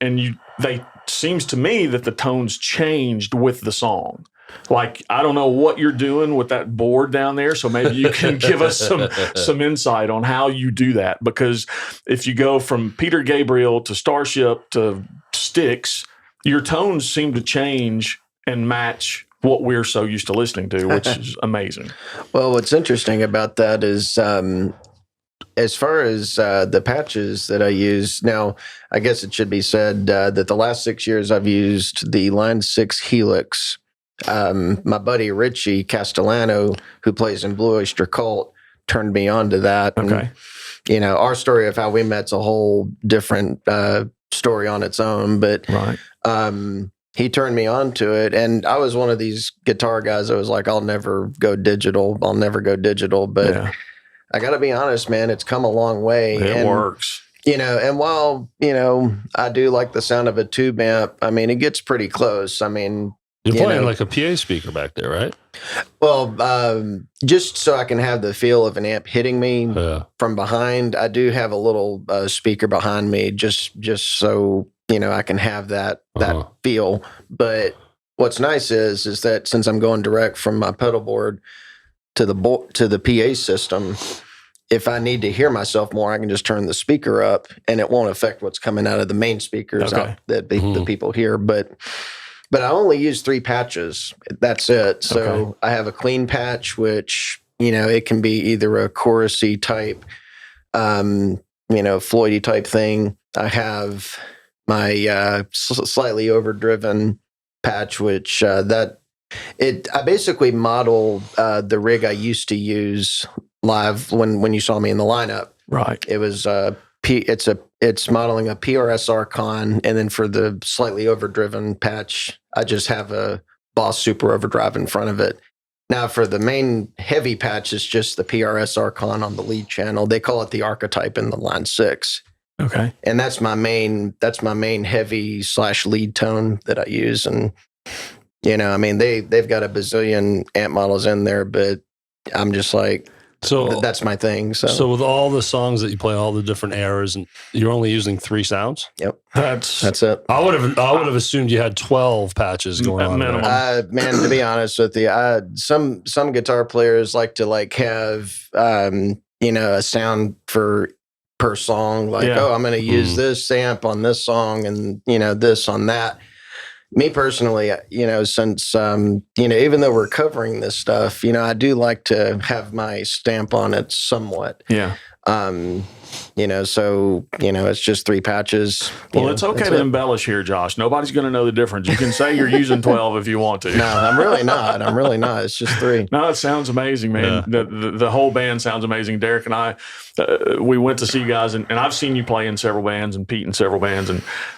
they seems to me that the tones changed with the song. Like, I don't know what you're doing with that board down there, so maybe you can give us some insight on how you do that. Because if you go from Peter Gabriel to Starship to Styx, your tones seem to change and match what we're so used to listening to, which is amazing. Well, what's interesting about that is as far as the patches that I use, now, I guess it should be said that the last 6 years I've used the Line 6 Helix. My buddy Richie Castellano, who plays in Blue Oyster Cult, turned me on to that. Okay. And, our story of how we met's a whole different story on its own, but he turned me on to it. And I was one of these guitar guys that was like, I'll never go digital. But I got to be honest, man, it's come a long way. It works. And while, I do like the sound of a tube amp, I mean, it gets pretty close. I mean, you're playing like a PA speaker back there, right? Well, just so I can have the feel of an amp hitting me from behind, I do have a little speaker behind me just so, I can have that feel. But what's nice is that since I'm going direct from my pedal board to the PA system, if I need to hear myself more, I can just turn the speaker up and it won't affect what's coming out of the main speakers that the people hear. But I only use 3 patches. That's it. So I have a clean patch, which, it can be either a chorusy type, Floydy type thing. I have my slightly overdriven patch, which I basically model the rig I used to use live when you saw me in the lineup. Right. It was it's modeling a PRS Archon, and then for the slightly overdriven patch, I just have a Boss Super Overdrive in front of it. Now, for the main heavy patch, it's just the PRS Archon on the lead channel. They call it the Archetype in the Line 6. Okay. And that's my main heavy / lead tone that I use. And, I mean, they've got a bazillion amp models in there, but I'm just like, so that's my thing. So with all the songs that you play, all the different eras, and you're only using 3 sounds. Yep, that's it. I would have assumed you had 12 patches going on. Minimum. Man, to be honest with you, some guitar players like to have a sound per song. Like, I'm going to use this amp on this song, and this on that. Me personally, since, even though we're covering this stuff, I do like to have my stamp on it somewhat. Yeah. So, it's just 3 patches. Well, it's okay to embellish here, Josh. Nobody's going to know the difference. You can say you're using 12 if you want to. No, I'm really not. It's just 3. No, it sounds amazing, man. Yeah. The whole band sounds amazing. Derek and I, we went to see you guys, and I've seen you play in several bands and Pete in several bands,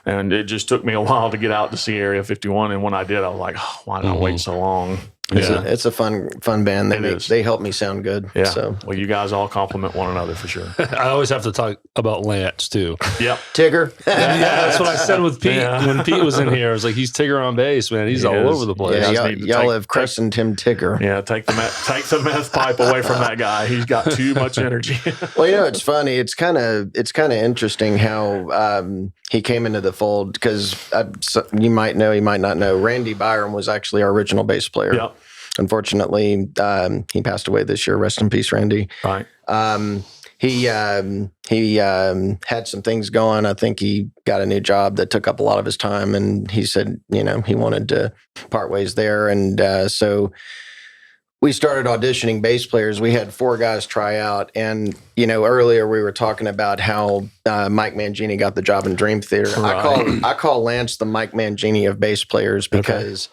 and it just took me a while to get out to see Area 51. And when I did, I was like, why did I wait so long? It's a fun band. They help me sound good. Yeah. So. Well, you guys all compliment one another for sure. I always have to talk about Lance too. Yep. Tigger. Yeah, that's what I said with Pete. Yeah. When Pete was in here, I was like, he's Tigger on bass, man. He's all over the place. Yeah, y'all have christened him Tigger. Yeah, take the meth pipe away from that guy. He's got too much energy. Well, it's funny. It's kind of interesting how he came into the fold, because you might know, you might not know, Randy Byram was actually our original bass player. Yep. Unfortunately, he passed away this year. Rest in peace, Randy. Right. He had some things going. I think he got a new job that took up a lot of his time, and he said, he wanted to part ways there. And so we started auditioning bass players. We had 4 guys try out. And, earlier we were talking about how Mike Mangini got the job in Dream Theater. Right. I call Lance the Mike Mangini of bass players, because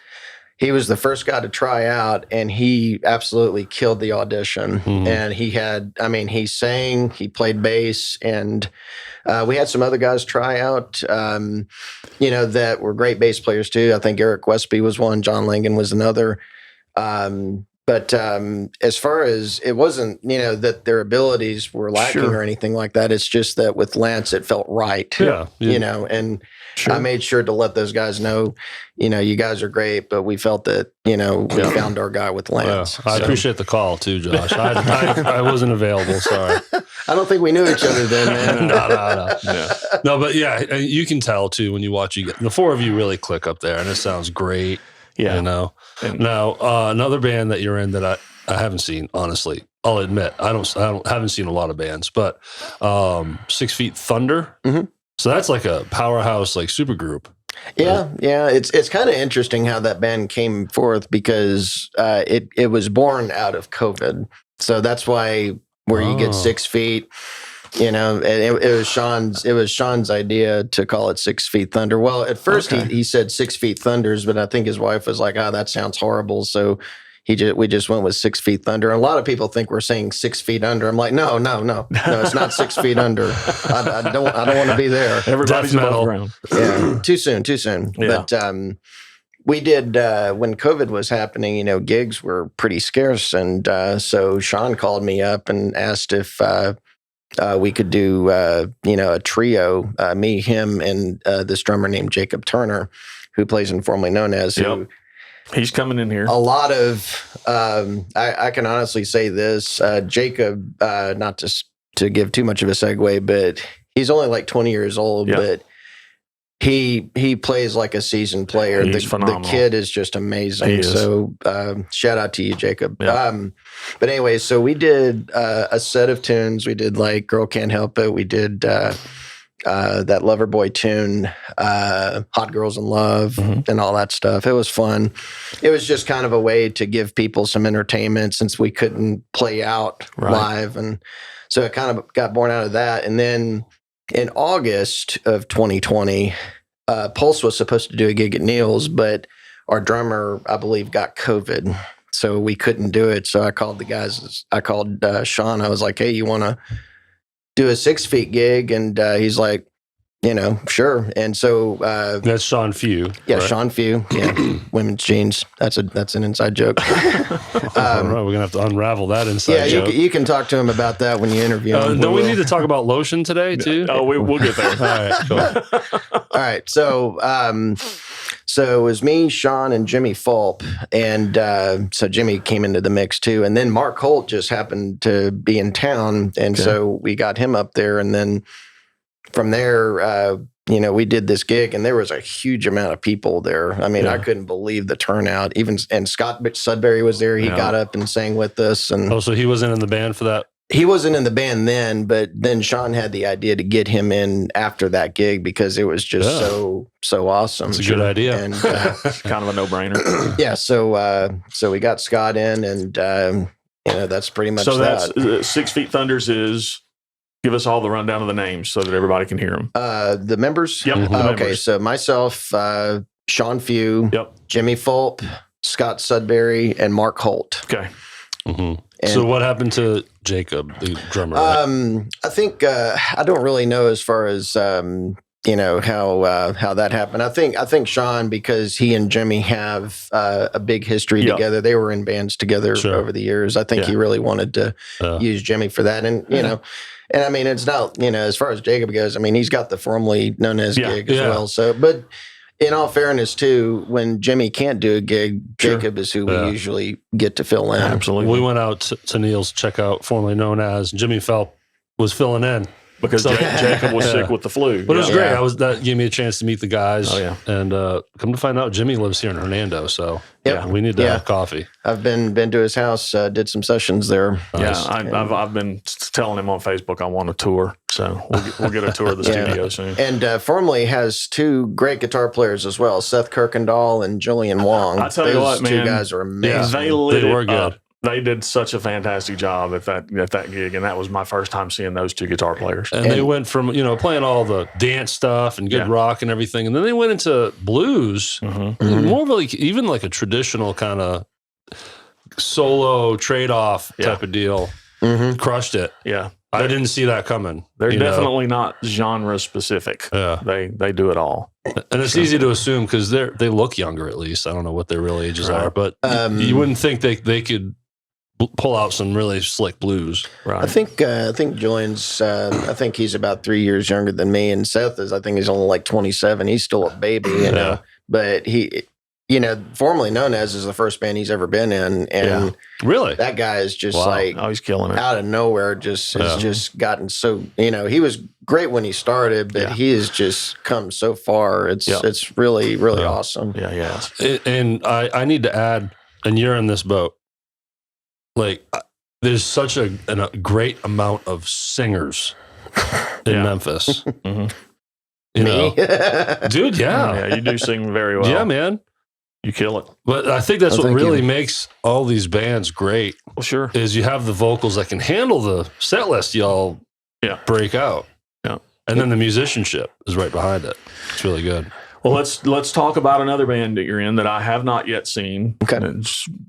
he was the first guy to try out, and he absolutely killed the audition. And he sang, he played bass, and we had some other guys try out, that were great bass players too. I think Eric Westby was one, John Langan was another. But as far as it wasn't, that their abilities were lacking or anything like that. It's just that with Lance, it felt right. And I made sure to let those guys know, you guys are great, but we felt that, we found our guy with Lance. I appreciate the call too, Josh. I wasn't available. Sorry. I don't think we knew each other then, man. No. Yeah. No, but yeah, you can tell too when you watch. The four of you really click up there, and it sounds great. Yeah. Now, another band that you're in that I haven't seen, honestly, I'll admit, I haven't seen a lot of bands, but 6 Feet Thunder. Mm-hmm. So that's like a powerhouse, like super group. Yeah. It's kind of interesting how that band came forth because it was born out of COVID. So that's why where you get 6 feet. It was Sean's idea to call it 6 Feet Thunder. Well, at first he said 6 Feet Thunders, but I think his wife was like, "Oh, that sounds horrible." So we just went with 6 Feet Thunder. And a lot of people think we're saying 6 feet under. I'm like, no, it's not 6 feet under. I don't want to be there. Everybody's above ground. Yeah, too soon. Yeah. But we did when COVID was happening. Gigs were pretty scarce, and so Sean called me up and asked if we could do, a trio, me, him, and this drummer named Jacob Turner, who plays in Formerly Known As. Who, he's coming in here. A lot of, I can honestly say this, Jacob, not to give too much of a segue, but he's only like 20 years old, but he plays like a seasoned player. He's phenomenal. The kid is just amazing. So shout out to you, Jacob. Yeah. But anyway, so we did a set of tunes. We did like Girl Can't Help It. We did that Loverboy tune, Hot Girls in Love, and all that stuff. It was fun. It was just kind of a way to give people some entertainment since we couldn't play out live. And so it kind of got born out of that. And then in August of 2020, Pulse was supposed to do a gig at Neil's, but our drummer, I believe, got COVID. So we couldn't do it. So I called the guys. I called Sean. I was like, "Hey, you want to do a 6 feet gig?" And he's like, sure. And so that's Sean Few. Yeah, right? Sean Few. Yeah, women's jeans. That's an inside joke. All right, we're gonna have to unravel that inside joke. Yeah, you can talk to him about that when you interview him. Don't we need to talk about Lotion today too? Oh, we'll get there. All right, cool. All right, so it was me, Sean, and Jimmy Fulp, and so Jimmy came into the mix too, and then Mark Holt just happened to be in town, and so we got him up there, and then from there, we did this gig, and there was a huge amount of people there. I mean, I couldn't believe the turnout. And Scott Sudbury was there. He got up and sang with us. And so he wasn't in the band for that? He wasn't in the band then, but then Sean had the idea to get him in after that gig because it was just so awesome. It's a good idea. And kind of a no-brainer. Yeah, so we got Scott in, and that's pretty much that. So that's 6 Feet Thunders is... Give us all the rundown of the names so that everybody can hear them. The members? Yep. Okay, members. So myself, Sean Few, Jimmy Fulp, Scott Sudbury, and Mark Holt. Okay. Mm-hmm. So what happened to Jacob, the drummer? Right? I think I don't really know as far as how that happened. I think Sean, because he and Jimmy have a big history together. They were in bands together over the years. I think he really wanted to use Jimmy for that, and And I mean, it's not, as far as Jacob goes, I mean, he's got the Formerly Known As gig as well. So, but in all fairness, too, when Jimmy can't do a gig, Jacob is who we usually get to fill in. Absolutely. We went out to Neil's, check out Formerly Known As. Jimmy Phelps was filling in. Because Jacob was sick with the flu. But it was great. That gave me a chance to meet the guys. Oh, yeah. And come to find out, Jimmy lives here in Hernando. So, we need to have coffee. I've been to his house, did some sessions there. Nice. Yeah, I've been telling him on Facebook I want a tour. So we'll get a tour of the studio soon. And Formerly has two great guitar players as well, Seth Kirkendall and Julian Wong. I tell you what, man. Those two guys are amazing. They lit were good. They did such a fantastic job at that gig, and that was my first time seeing those two guitar players. And they went from playing all the dance stuff and good rock and everything, and then they went into blues, more of like even like a traditional kind of solo trade-off type of deal. Crushed it. Yeah, I didn't see that coming. They're definitely not genre specific. Yeah, they do it all, and it's easy to assume because they look younger. At least I don't know what their real ages are, but you wouldn't think they could pull out some really slick blues. Right. I think Julian's. I think he's about 3 years younger than me, and Seth is. I think he's only like 27. He's still a baby, you know. But he, formerly known as is the first band he's ever been in, and really, that guy is just like he's killing it out of nowhere. Has just gotten so. He was great when he started, but he has just come so far. It's really awesome. Yeah, and I need to add, and you're in this boat. Like, there's such a great amount of singers in Memphis. You know, dude, yeah, you do sing very well. Yeah, man, you kill it. But I think that's what really makes all these bands great. Well, sure, is you have the vocals that can handle the set list. Y'all, break out. Yeah, and then the musicianship is right behind it. It's really good. Well, let's talk about another band that you're in that I have not yet seen. Okay.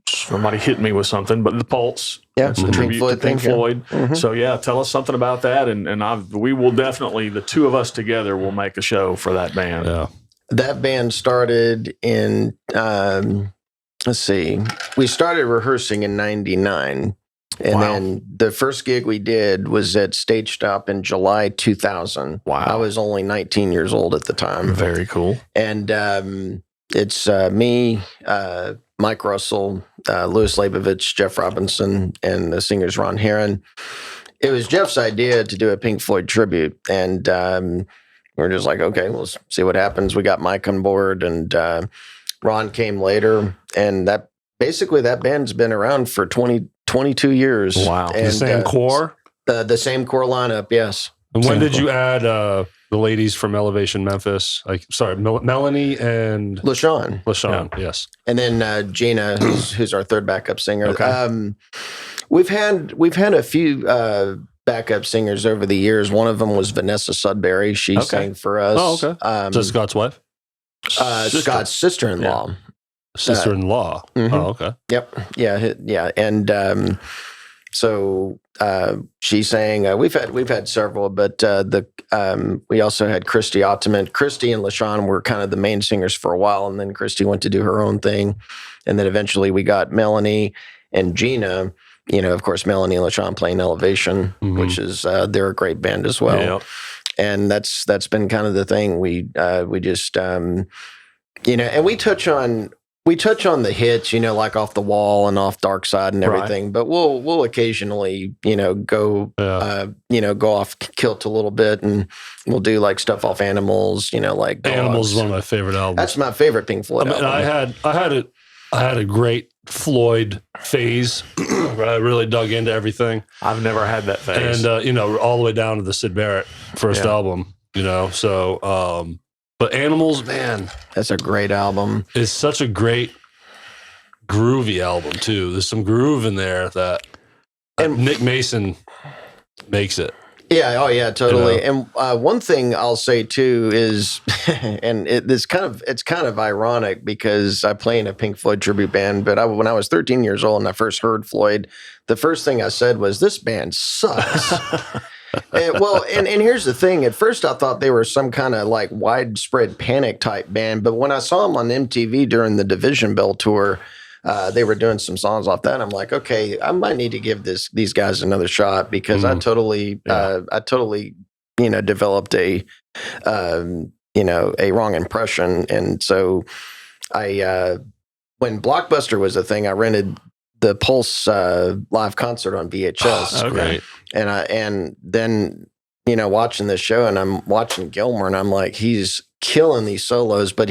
Somebody hit me with something, but the Pulse. Yeah, it's a tribute to Pink Floyd. So tell us something about that, and we will definitely, the two of us together will make a show for that band. Yeah. That band started in let's see, we started rehearsing in '99. And then the first gig we did was at Stage Stop in July 2000. Wow. I was only 19 years old at the time. Very cool. And it's me, Mike Russell, Louis Leibovitz, Jeff Robinson, and the singers Ron Heron. It was Jeff's idea to do a Pink Floyd tribute. And we're just like, okay, we'll see what happens. We got Mike on board, and Ron came later. And that band's been around for 22 years. Wow. And, the same core? The same core lineup, yes. And when did you add the ladies from Elevation Memphis? Melanie and LaShawn, yes. And then Gina, who's our third backup singer. Okay. We've had a few backup singers over the years. One of them was Vanessa Sudbury. She sang for us. Oh, okay. Is that Scott's wife? Scott's sister-in-law. Yeah. Sister-in-law. Oh, okay. Yep. Yeah. And so she sang. We've had several, but we also had Christy Ottoman. Christy and LaShawn were kind of the main singers for a while, and then Christy went to do her own thing, and then eventually we got Melanie and Gina. Of course, Melanie and LaShawn playing Elevation, which is they're a great band as well. Yep. And that's been kind of the thing. We just and we touch on the hits, like Off the Wall and Off Dark Side and everything, but we'll occasionally, go off kilt a little bit, and we'll do like stuff off Animals, like Animals is one of my favorite albums. That's my favorite Pink Floyd album. I had a great Floyd phase where I really dug into everything. I've never had that phase. And, all the way down to the Syd Barrett first album, so, but Animals, man. That's a great album. It's such a great groovy album, too. There's some groove in there that Nick Mason makes it. Yeah. Oh, yeah. Totally. And one thing I'll say too is, and it's kind of ironic because I play in a Pink Floyd tribute band. But when I was 13 years old and I first heard Floyd, the first thing I said was, "This band sucks." and here's the thing. At first, I thought they were some kind of like widespread panic type band. But when I saw them on MTV during the Division Bell tour, they were doing some songs off that. I'm like, okay, I might need to give these guys another shot, because I totally developed a wrong impression. And so when Blockbuster was a thing, I rented the Pulse live concert on VHS. Oh, that's great. And then watching this show, and I'm watching Gilmour, and I'm like, he's killing these solos. But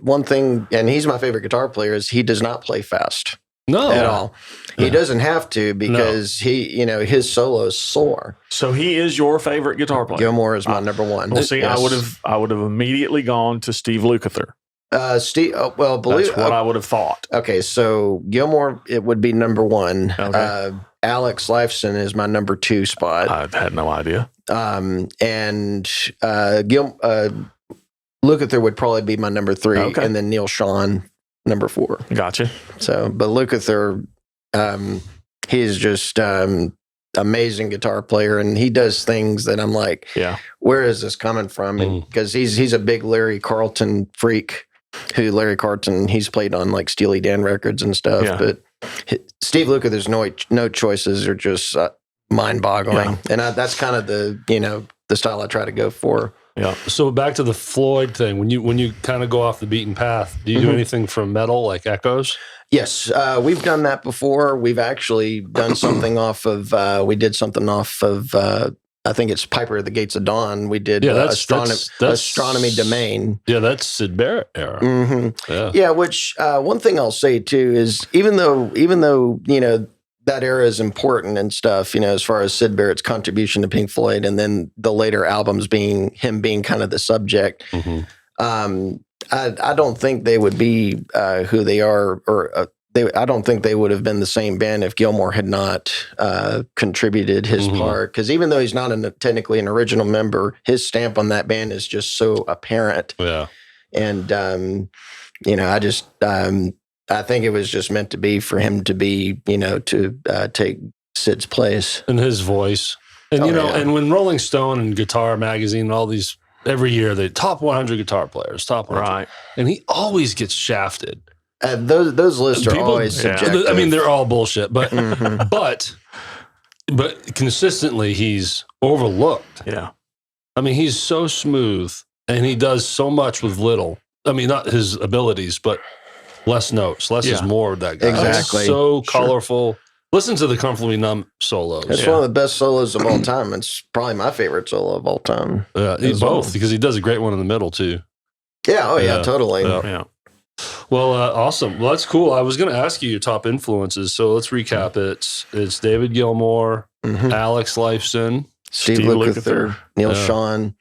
one thing, and he's my favorite guitar player, is he does not play fast. No, at all. He doesn't have to, because his solos soar. So he is your favorite guitar player. Gilmour is my number one. Well, see, yes. I would have immediately gone to Steve Lukather. Steve. Oh, well, believe That's what I would have thought. Okay, so Gilmore, it would be number one. Okay. Alex Lifeson is my number 2 spot. I had no idea. And Lukather would probably be my number 3, Okay. and then Neil Sean number 4. Gotcha. So, but Lukather, he's just amazing guitar player, and he does things that I'm like, Yeah. where is this coming from? And because he's a big Larry Carlton freak. Larry Carlton, he's played on like Steely Dan records and stuff, Yeah. but Steve Lukather's no choices are just mind-boggling, and that's kind of the style I try to go for. Yeah. So back to the Floyd thing. When you kind of go off the beaten path, do you do anything from metal like echoes? Yes, we've done that before. We've actually done something off of. We did something off of. I think it's Piper at the Gates of Dawn. We did that's Astronomy Domain. Yeah, that's Sid Barrett era. Mm-hmm. Yeah, which one thing I'll say too is even though that era is important and stuff, as far as Sid Barrett's contribution to Pink Floyd, and then the later albums being kind of the subject. I don't think they would be who they are, or I don't think they would have been the same band if Gilmore had not contributed his part. Because even though he's not technically an original member, his stamp on that band is just so apparent. Yeah, and I think it was just meant to be for him to be, to take Sid's place and his voice, and and when Rolling Stone and Guitar Magazine and all these every year the top 100 guitar players, top 100, Right. and he always gets shafted. Those lists are always subjective. I mean, they're all bullshit, but but consistently he's overlooked. Yeah. I mean, he's so smooth and he does so much with little. I mean, not his abilities, but less notes. Less is more with that guy. Exactly. It's so colorful. Listen to the Comfortably Numb solos. It's one of the best solos of all time. It's probably my favorite solo of all time. Both, because he does a great one in the middle too. Yeah, totally. Yeah. Well, awesome. Well, that's cool. I was going to ask you your top influences, so let's recap it. It's David Gilmour, Alex Lifeson, Steve Lukather, Neil Sean.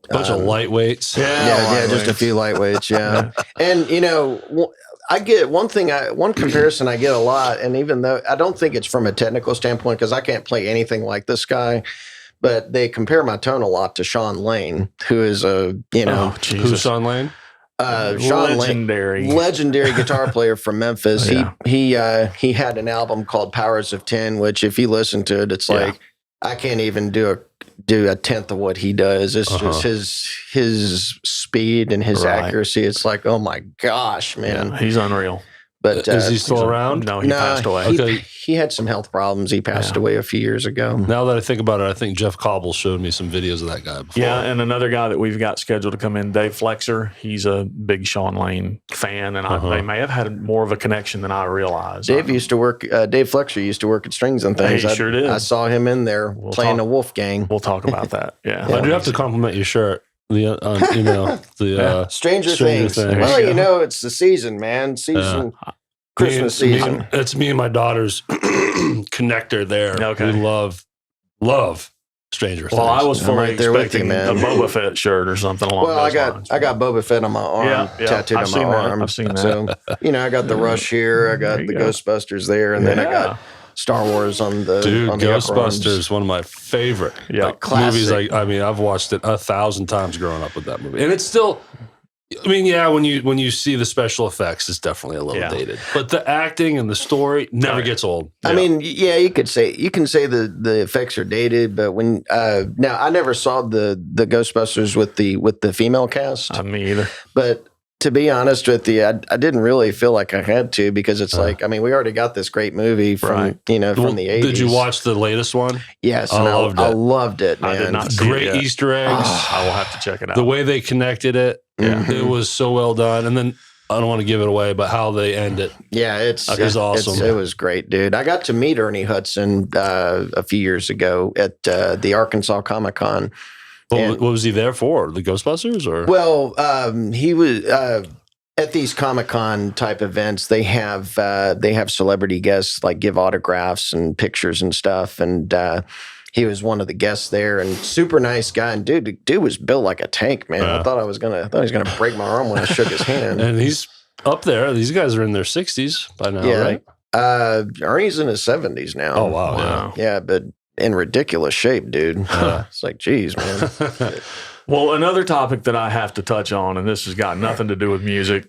Bunch of lightweights. Yeah, just a few lightweights. Yeah, and I get one comparison I get a lot, and even though I don't think it's from a technical standpoint because I can't play anything like this guy, but they compare my tone a lot to Sean Lane, who is who's Sean Lane? Sean legendary guitar player from Memphis. He had an album called Powers of 10, which if you listen to it, it's like I can't even do a tenth of what he does. It's just his speed and his accuracy. It's like, oh my gosh, man, Yeah, he's unreal. But is he still around? No, he passed away. He had some health problems. He passed away a few years ago. Now that I think about it, I think Jeff Cobble showed me some videos of that guy before. Yeah, and another guy that we've got scheduled to come in, Dave Flexer. He's a big Sean Lane fan, and they may have had more of a connection than I realized. Dave Flexer used to work at Strings and Things. He sure did. I saw him in there playing a Wolfgang. We'll talk about that. Yeah. I do have to compliment your shirt. Stranger Things. Well, it's the season, man. Christmas season. It's me and my daughter's connector there. Okay. We love Stranger Things. Well, I was fully expecting man. a Boba Fett shirt or something along those lines. I got Boba Fett on my arm, tattooed on my arm. I've seen that. So, I got the Rush here. I got the Ghostbusters there, and then I got Star Wars on the on the Ghostbusters, one of my favorite classic movies. I've watched it 1,000 times growing up with that movie, and it's still. I mean, when you see the special effects, it's definitely a little dated, but the acting and the story never gets old. I mean, you can say the effects are dated, but when now I never saw the Ghostbusters with the female cast. Me either. But to be honest with you, I didn't really feel like I had to because it's like, I mean, we already got this great movie from from the 80s. Did you watch the latest one? Yes, I loved it, man. I did not see great Easter eggs. I will have to check it out. The way they connected it, it was so well done. And then I don't want to give it away, but how they end it, it's awesome. It was great, dude. I got to meet Ernie Hudson a few years ago at the Arkansas Comic Con. What was he there for? The Ghostbusters, or? Well, he was at these Comic-Con type events. They have celebrity guests like give autographs and pictures and stuff. And he was one of the guests there, and super nice guy. And dude was built like a tank, man. I thought he was gonna break my arm when I shook his hand. And he's up there. These guys are in their 60s by now, right? Ernie's in his 70s now. Oh wow. Yeah, but in ridiculous shape, dude. It's like, geez, man. Well, another topic that I have to touch on, and this has got nothing to do with music.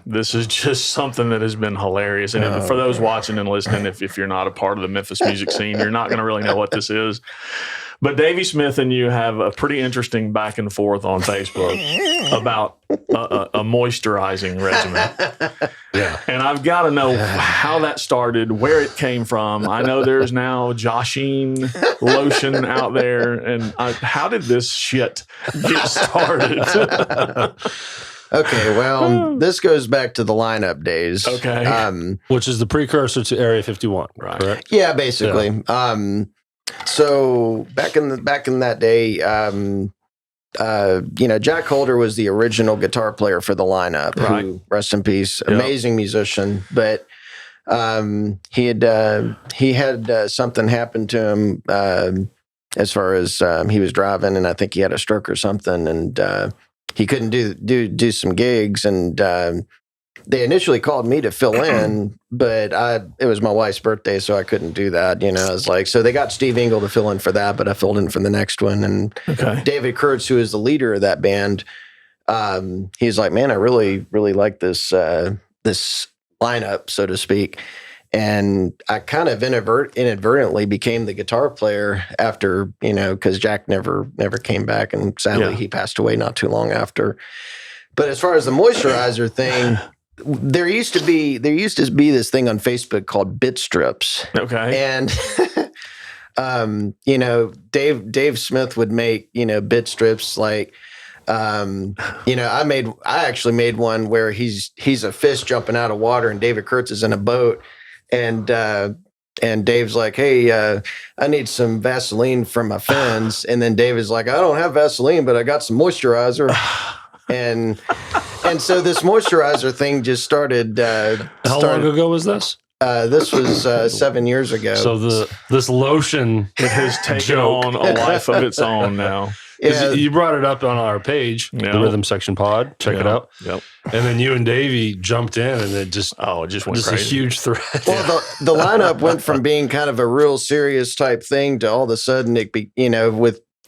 This is just something that has been hilarious. And for those watching and listening, if you're not a part of the Memphis music scene, you're not going to really know what this is. But Davey Smith and you have a pretty interesting back and forth on Facebook about a moisturizing regimen. Yeah. And I've got to know how that started, where it came from. I know there's now Josh Haynes lotion out there. And how did this shit get started? Okay, well, this goes back to the lineup days. Okay. Which is the precursor to Area 51, Right. correct? Yeah, basically. Yeah. So back in that day, Jack Holder was the original guitar player for the lineup. Right. Who, rest in peace, amazing musician. But he had something happen to him as far as he was driving, and I think he had a stroke or something, and he couldn't do some gigs, and they initially called me to fill in, but it was my wife's birthday, so I couldn't do that. I was like, so they got Steve Engel to fill in for that, but I filled in for the next one. And David Kurtz, who is the leader of that band, he's like, man, I really, really like this lineup, so to speak. And I kind of inadvertently became the guitar player after, because Jack never came back, and sadly he passed away not too long after. But as far as the moisturizer thing, there used to be this thing on Facebook called bit strips. Okay. And Dave Smith would make, bit strips like I actually made one where he's a fish jumping out of water and David Kurtz is in a boat, and Dave's like, hey, I need some Vaseline for my fins. And then Dave is like, I don't have Vaseline, but I got some moisturizer. And so this moisturizer thing just started. How long ago was this? This was 7 years ago. So this lotion it has taken on a life of its own now. Yeah. You brought it up on our page, the Rhythm Section Pod. Check it out. Yep. And then you and Davey jumped in, and it just went crazy. A huge thread. Well, the lineup went from being kind of a real serious type thing to all of a sudden it be,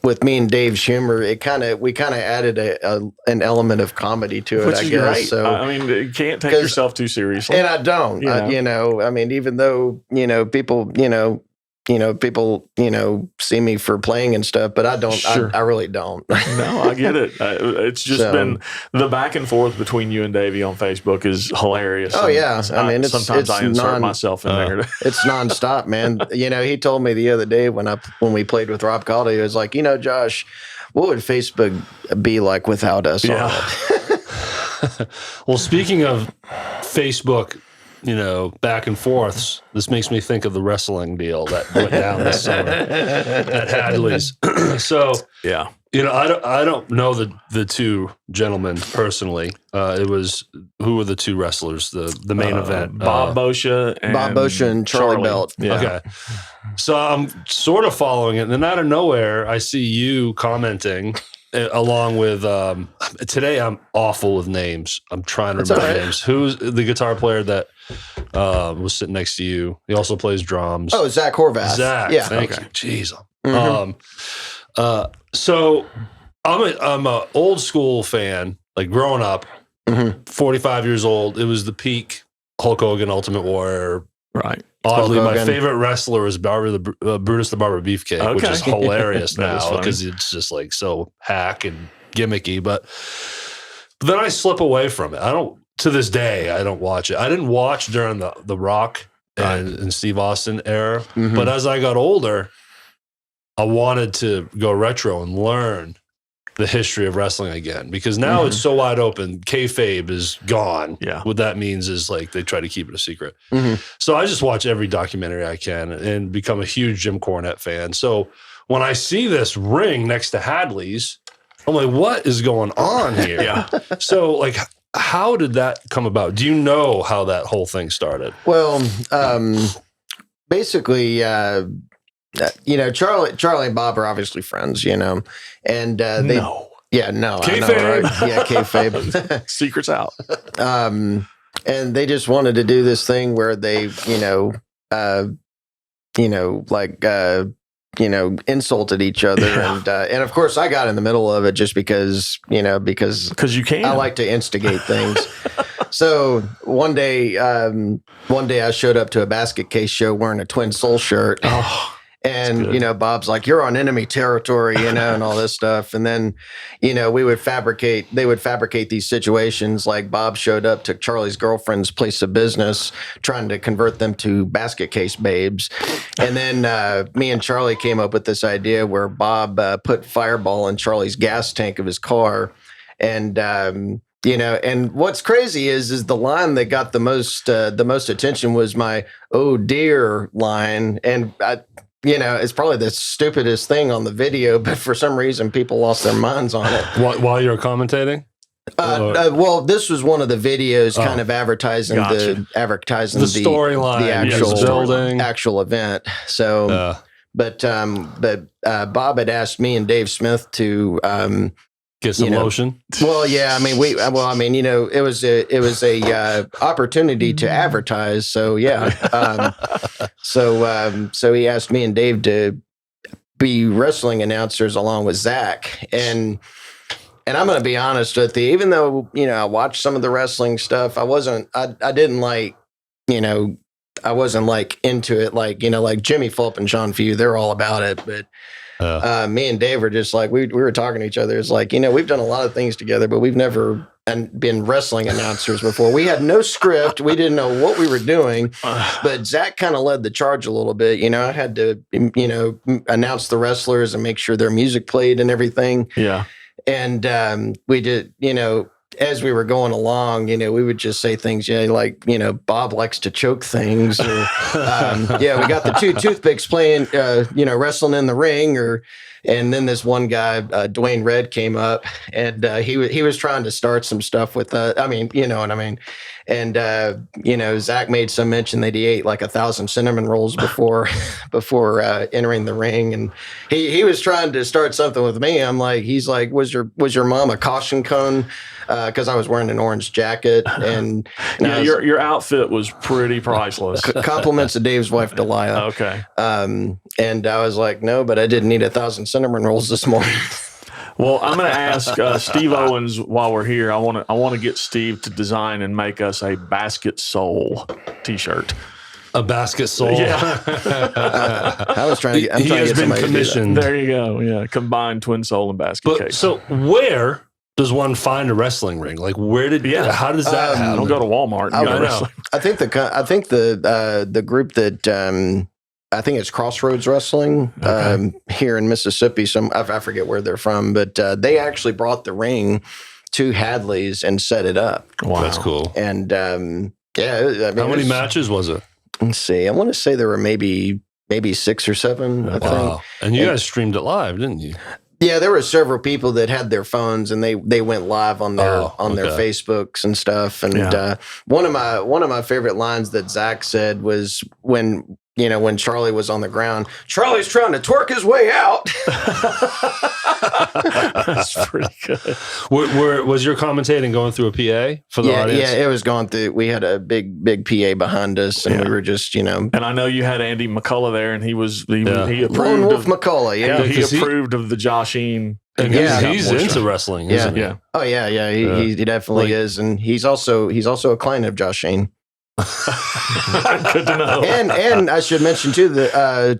with me and Dave's humor, we kind of added an element of comedy to it, which I is guess. Great. So I mean, you can't take yourself too seriously, and I don't. I mean, even though people, people, see me for playing and stuff, but I don't. Sure. I really don't. No, I get it. It's just been the back and forth between you and Davey on Facebook is hilarious. Oh yeah, I mean, sometimes I insert myself in there. It's nonstop, man. He told me the other day when we played with Rob Caldy, he was like, Josh, what would Facebook be like without us on it? Well, speaking of Facebook, back and forths, this makes me think of the wrestling deal that went down this summer at Hadley's. So, yeah, I don't know the two gentlemen personally. Who were the two wrestlers? The main event, Bob Boscia and Charlie Belt. Yeah. Okay, so I'm sort of following it, and then out of nowhere, I see you commenting. Along with today, I'm awful with names. I'm trying to remember names. Who's the guitar player that was sitting next to you? He also plays drums. Oh, Zach Horvath. Zach, yeah. Thank you. Jeez. Mm-hmm. So I'm a old school fan. Like growing up, 45 years old. It was the peak Hulk Hogan, Ultimate Warrior. Right. Oddly, my favorite wrestler is Brutus the Barber Beefcake, which is hilarious now because it's just like so hack and gimmicky. But then I slip away from it. To this day, I don't watch it. I didn't watch during the Rock and Steve Austin era. Mm-hmm. But as I got older, I wanted to go retro and learn the history of wrestling again, because now it's so wide open. Kayfabe is gone. Yeah. What that means is like they try to keep it a secret. Mm-hmm. So I just watch every documentary I can and become a huge Jim Cornette fan. So when I see this ring next to Hadley's, I'm like, what is going on here? Yeah. So like, how did that come about? Do you know how that whole thing started? Well, basically, Charlie and Bob are obviously friends, and they. No. Yeah, no, I know, Kayfabe. right? Yeah, kayfabe. Secret's out. And they just wanted to do this thing where they, insulted each other, and of course I got in the middle of it just because Because you can. I like to instigate things. So one day I showed up to a basket case show wearing a Twin Soul shirt. Oh, and, Bob's like, you're on enemy territory, and all this stuff. And then, they would fabricate these situations. Like Bob showed up to Charlie's girlfriend's place of business, trying to convert them to basket case babes. And then me and Charlie came up with this idea where Bob put Fireball in Charlie's gas tank of his car. And, and what's crazy is the line that got the most attention was my "oh dear" line, and it's probably the stupidest thing on the video, but for some reason people lost their minds on it. While you were commentating? Well, this was one of the videos, kind of advertising Gotcha. the storyline, the actual event. So, but Bob had asked me and Dave Smith to get some lotion. Well, yeah, it was a opportunity to advertise. So yeah, so he asked me and Dave to be wrestling announcers along with Zach, and I'm going to be honest with you. Even though I watched some of the wrestling stuff, I wasn't into it like Jimmy Fulp and Sean Few. They're all about it, but. Me and Dave were just like, we were talking to each other. It's like, we've done a lot of things together, but we've never been wrestling announcers before. We had no script. We didn't know what we were doing, but Zach kind of led the charge a little bit. I had to, announce the wrestlers and make sure their music played and everything. Yeah. And we did, as we were going along, we would just say things, Bob likes to choke things. Or, we got the two toothpicks playing, wrestling in the ring. And then this one guy, Dwayne Red, came up, and he was trying to start some stuff with, you know what I mean? And, Zach made some mention that he ate like 1,000 cinnamon rolls before entering the ring. And he was trying to start something with me. He's like, was your mom a caution cone? Because I was wearing an orange jacket, and your outfit was pretty priceless. Compliments of Dave's wife Delia. Okay. And I was like, no, but I didn't eat 1,000 cinnamon rolls this morning. Well, I'm going to ask Steve Owens while we're here. I want to get Steve to design and make us a Basket Soul T-shirt. A Basket Soul. Yeah. I was trying to get. He has been commissioned. There you go. Yeah, combined Twin Soul and Basket Case. So where does one find a wrestling ring? Like, how does that happen? Don't go to Walmart. And go to I think the group that I think it's Crossroads Wrestling here in Mississippi. I forget where they're from, but they actually brought the ring to Hadley's and set it up. Wow, that's cool. And how many matches was it? Let's see. I want to say there were maybe 6 or 7. I think. And you guys streamed it live, didn't you? Yeah, there were several people that had their phones and they went live on their their Facebooks and stuff. And one of my favorite lines that Zach said was when Charlie was on the ground, Charlie's trying to twerk his way out. That's pretty good. Was your commentating going through a PA for the audience? Yeah, it was going through. We had a big PA behind us, and we were just, And I know you had Andy McCullough there, and he approved Lone Wolf McCullough. Yeah, he approved of the Josh Haynes. And he's into wrestling, isn't he? Yeah. Oh yeah. He definitely is, and he's also a client of Josh Haynes. Good to know. And I should mention too that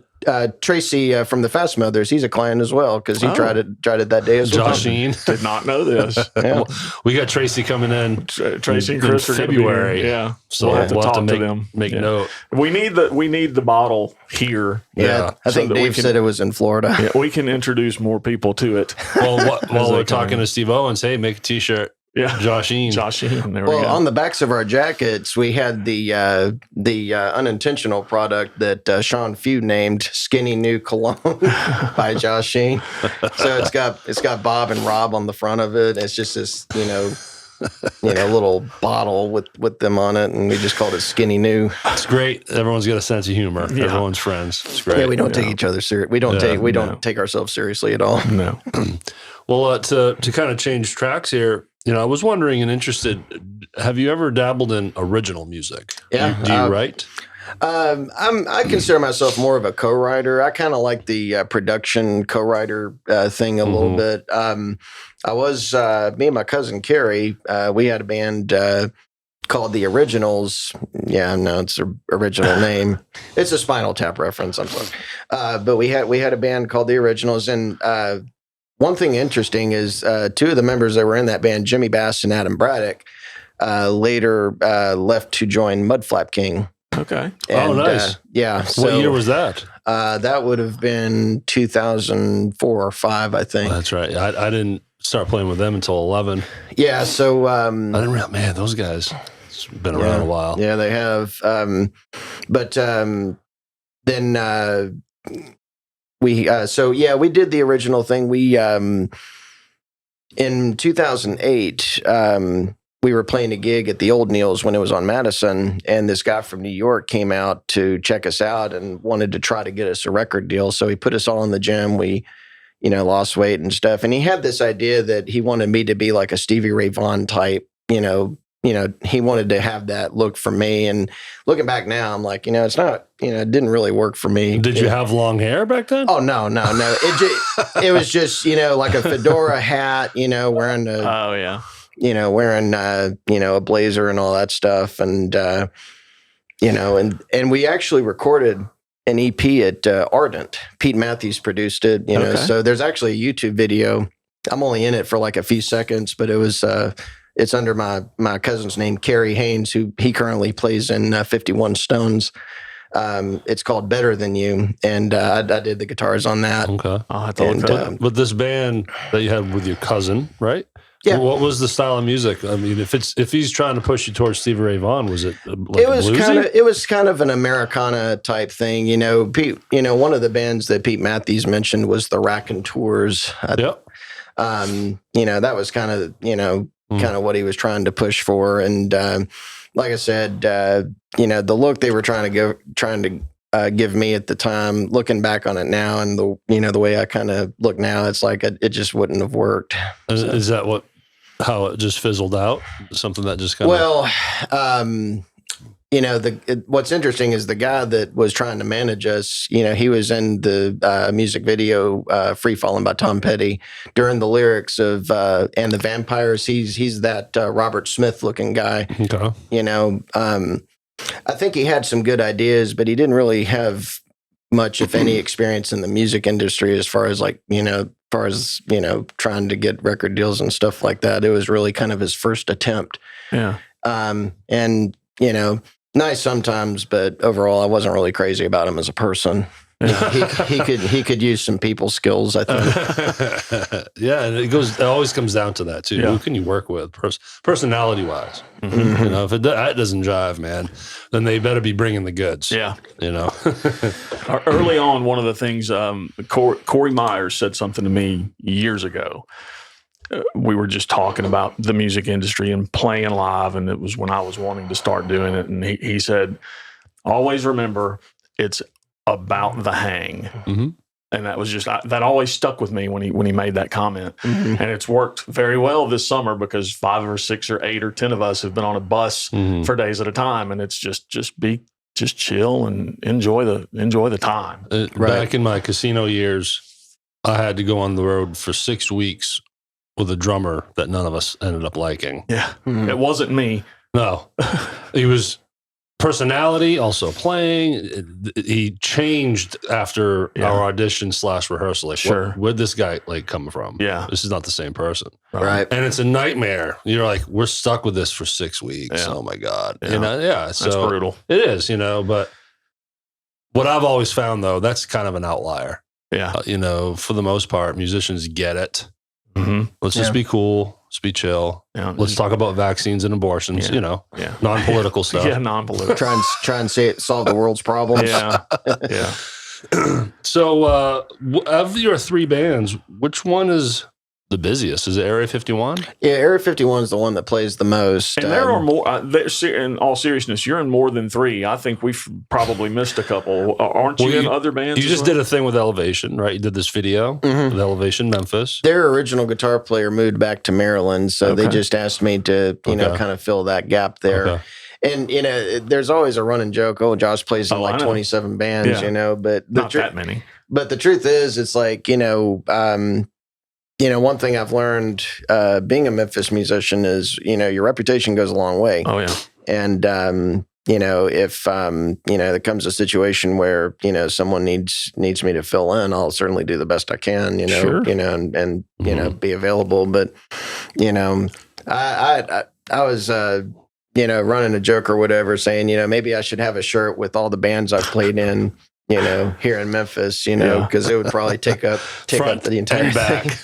Tracy from the Fast Mothers, he's a client as well because he tried it that day as well. Josh Haynes did not know this. Yeah. We got Tracy coming in. Tracy and Chris are February. Yeah, so we'll have to talk to them. Make note. We need the bottle here. Yeah, I think Dave said it was in Florida. Yeah, we can introduce more people to it. Well, while we're talking to Steve Owens, hey, make a T-shirt. Yeah, Josh Haynes. There we go. On the backs of our jackets, we had the unintentional product that Sean Few named "Skinny New Cologne" by Josh Haynes. So it's got Bob and Rob on the front of it. It's just this little bottle with them on it, and we just called it Skinny New. It's great. Everyone's got a sense of humor. Yeah. Everyone's friends. It's great. Yeah, we don't take each other serious. We don't take ourselves seriously at all. No. Well, to kind of change tracks here, I was wondering and interested, have you ever dabbled in original music? Yeah. Do you write? I consider myself more of a co-writer. I kind of like the production co-writer thing a little bit. Me and my cousin Carrie, we had a band called The Originals. Yeah, no, it's the original name. It's a Spinal Tap reference. I'm sorry. But we had a band called The Originals, and one thing interesting is two of the members that were in that band, Jimmy Bass and Adam Braddock, later left to join Mudflap King. Okay. And, nice. Yeah. So, What year was that? that would have been 2004 or 5, I think. Well, that's right. I didn't start playing with them until 11. Yeah. So, I didn't realize, man, those guys, it's been around a while. Yeah, they have. Then we did the original thing. We, in 2008, we were playing a gig at the Old Neil's when it was on Madison, and this guy from New York came out to check us out and wanted to try to get us a record deal. So he put us all in the gym. We, lost weight and stuff. And he had this idea that he wanted me to be like a Stevie Ray Vaughan type, he wanted to have that look for me. And looking back now, I'm like, it's not, it didn't really work for me. Did you have long hair back then? Oh, no. It was just, like a fedora hat, wearing a, Oh, yeah. wearing, a blazer and all that stuff. And, and we actually recorded an EP at Ardent. Pete Matthews produced it, so there's actually a YouTube video. I'm only in it for like a few seconds, but it was, it's under my cousin's name, Josh Haynes, who he currently plays in 51 Stones. It's called Better Than You, and I did the guitars on that. Okay. I'll have to look that up. But this band that you had with your cousin, right? Yeah. What was the style of music? I mean, if he's trying to push you towards Stevie Ray Vaughan, was it it was kind of an Americana type thing. Pete, one of the bands that Pete Matthews mentioned was the Raconteurs. Yep. That was kind of, kind of what he was trying to push for. And like I said, the look they were trying to give me at the time, looking back on it now, and the way I kind of look now, it's like it just wouldn't have worked. Is that how it just fizzled out? Something that just kind of... Well, what's interesting is the guy that was trying to manage us, he was in the music video Free Fallin' by Tom Petty during the lyrics of And the Vampires. He's that Robert Smith looking guy. Okay. I think he had some good ideas, but he didn't really have much, if any, experience in the music industry as far as trying to get record deals and stuff like that. It was really kind of his first attempt. Yeah. And nice sometimes, but overall, I wasn't really crazy about him as a person. He could use some people skills, I think. Yeah, and it always comes down to that too. Yeah. Who can you work with, personality wise? Mm-hmm. If that doesn't jive, man, then they better be bringing the goods. Yeah. Early on, one of the things Corey Myers said something to me years ago. We were just talking about the music industry and playing live, and it was when I was wanting to start doing it. And he said, "Always remember, it's about the hang." Mm-hmm. And that was just that always stuck with me when he made that comment. Mm-hmm. And it's worked very well this summer because 5 or 6 or 8 or 10 of us have been on a bus for days at a time, and it's just chill and enjoy the time. Back in my casino years, I had to go on the road for 6 weeks with a drummer that none of us ended up liking. Yeah, It wasn't me. No, he was. Personality, also playing. He changed after our audition / rehearsal. Like, sure, where'd this guy come from? Yeah, this is not the same person, right? And it's a nightmare. You're like, we're stuck with this for 6 weeks. Yeah. Oh my god, so that's brutal. It is, But what I've always found though, that's kind of an outlier. Yeah, for the most part, musicians get it. Mm-hmm. Let's just be cool. Let's be chill. Yeah. Let's talk about vaccines and abortions. Non-political stuff. Yeah, non-political. Try and solve the world's problems. Yeah, yeah. So, of your 3 bands, which one is the busiest? Is it Area 51? Yeah, Area 51 is the one that plays the most. And there are more. In all seriousness, you're in more than 3. I think we've probably missed a couple. Aren't you in other bands? You just did a thing with Elevation, right? You did this video with Elevation Memphis. Their original guitar player moved back to Maryland, so they just asked me to, you know, kind of fill that gap there. Okay. And, you know, there's always a running joke, Josh plays in like 27 bands, you know, but not that many. But the truth is, it's like, you know, one thing I've learned being a Memphis musician is, you know, your reputation goes a long way. Oh, yeah. And, you know, if, you know, there comes a situation where, you know, someone needs me to fill in, I'll certainly do the best I can, you know, you know, and you know, be available. But, you know, I was, you know, running a joke or whatever saying, you know, maybe I should have a shirt with all the bands I've played in, you know, here in Memphis, you know, because it would probably take up the entire back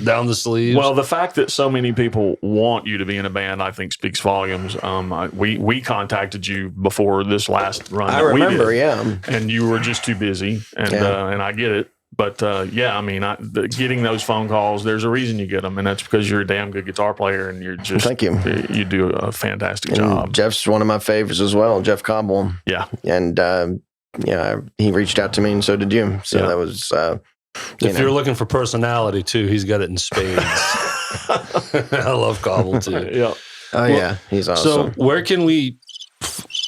down the sleeves. Well, the fact that so many people want you to be in a band, I think, speaks volumes. We contacted you before this last run. I remember, and you were just too busy, and I get it. But yeah, I mean, getting those phone calls, there's a reason you get them, and that's because you're a damn good guitar player, and you're just thank you. You do a fantastic job. Jeff's one of my favorites as well, Jeff Cobble. Yeah, and yeah, he reached out to me, and so did you. So that was. If you're looking for personality too, he's got it in spades. I love Cobble too. Yeah. Oh yeah, he's awesome. So where can we?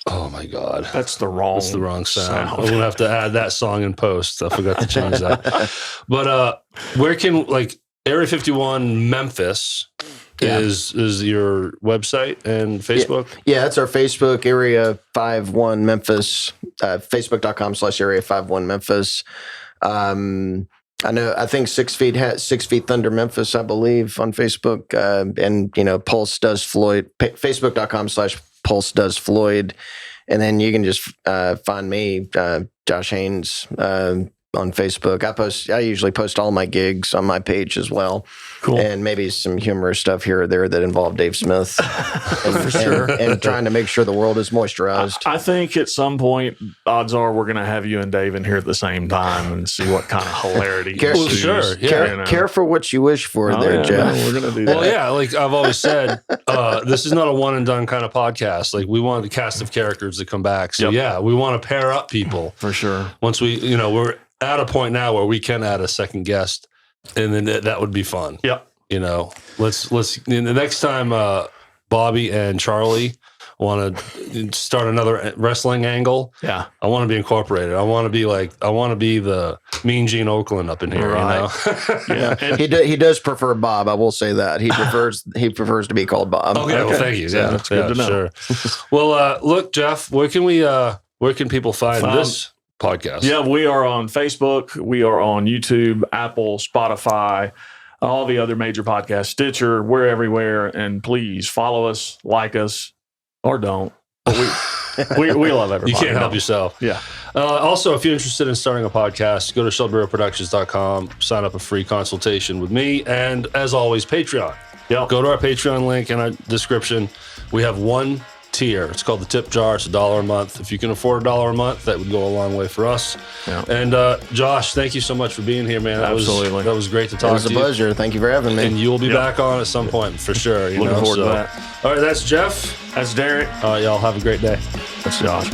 Oh my God, that's the wrong sound. I'm gonna have to add that song in post. I forgot to change that. But where can Area 51 Memphis? Is your website and Facebook? Yeah, that's our Facebook, Area 51 Memphis, facebook.com/Area 51 Memphis. I think 6 Feet Thunder Memphis, I believe, on Facebook. And, you know, Pulse Does Floyd, facebook.com/Pulse Does Floyd. And then you can just find me, Josh Haynes, on Facebook. I usually post all my gigs on my page as well. Cool. And maybe some humorous stuff here or there that involve Dave Smith. For sure. And trying to make sure the world is moisturized. I think at some point, odds are we're going to have you and Dave in here at the same time and see what kind of hilarity Sure. Yeah. Care for what you wish for Jeff. Yeah, we're going to do that. Well, yeah, like I've always said, this is not a one and done kind of podcast. Like we want the cast of characters to come back. So yeah, we want to pair up people. For sure. Once we're at a point now where we can add a second guest, and then that would be fun. Yep. You know, let's the next time Bobby and Charlie want to start another wrestling angle. Yeah. I want to be incorporated. I want to be the Mean Gene Oakland up in here. Right. You know? Yeah. He does prefer Bob. I will say that he prefers to be called Bob. Okay. Well, thank you. Yeah, that's good to know. Sure. Well, look, Jeff, where can people find this podcast? Yeah, we are on Facebook. We are on YouTube, Apple, Spotify, all the other major podcasts, Stitcher. We're everywhere. And please follow us, like us, or don't. But we love everybody. You can't help yourself. Yeah. Also, if you're interested in starting a podcast, go to shelbyrowproductions.com, sign up a free consultation with me. And as always, Patreon. Yep. Go to our Patreon link in our description. We have one tier. It's called the tip jar. It's $1 a month. If you can afford $1 a month, that would go a long way for us. Yeah. And Josh, thank you so much for being here, man. Absolutely. That was great to talk to you. It was a pleasure. Thank you for having me. And you'll be back on at some point for sure. Looking forward to that. All right, that's Jeff. That's Derek. Y'all have a great day. That's Josh.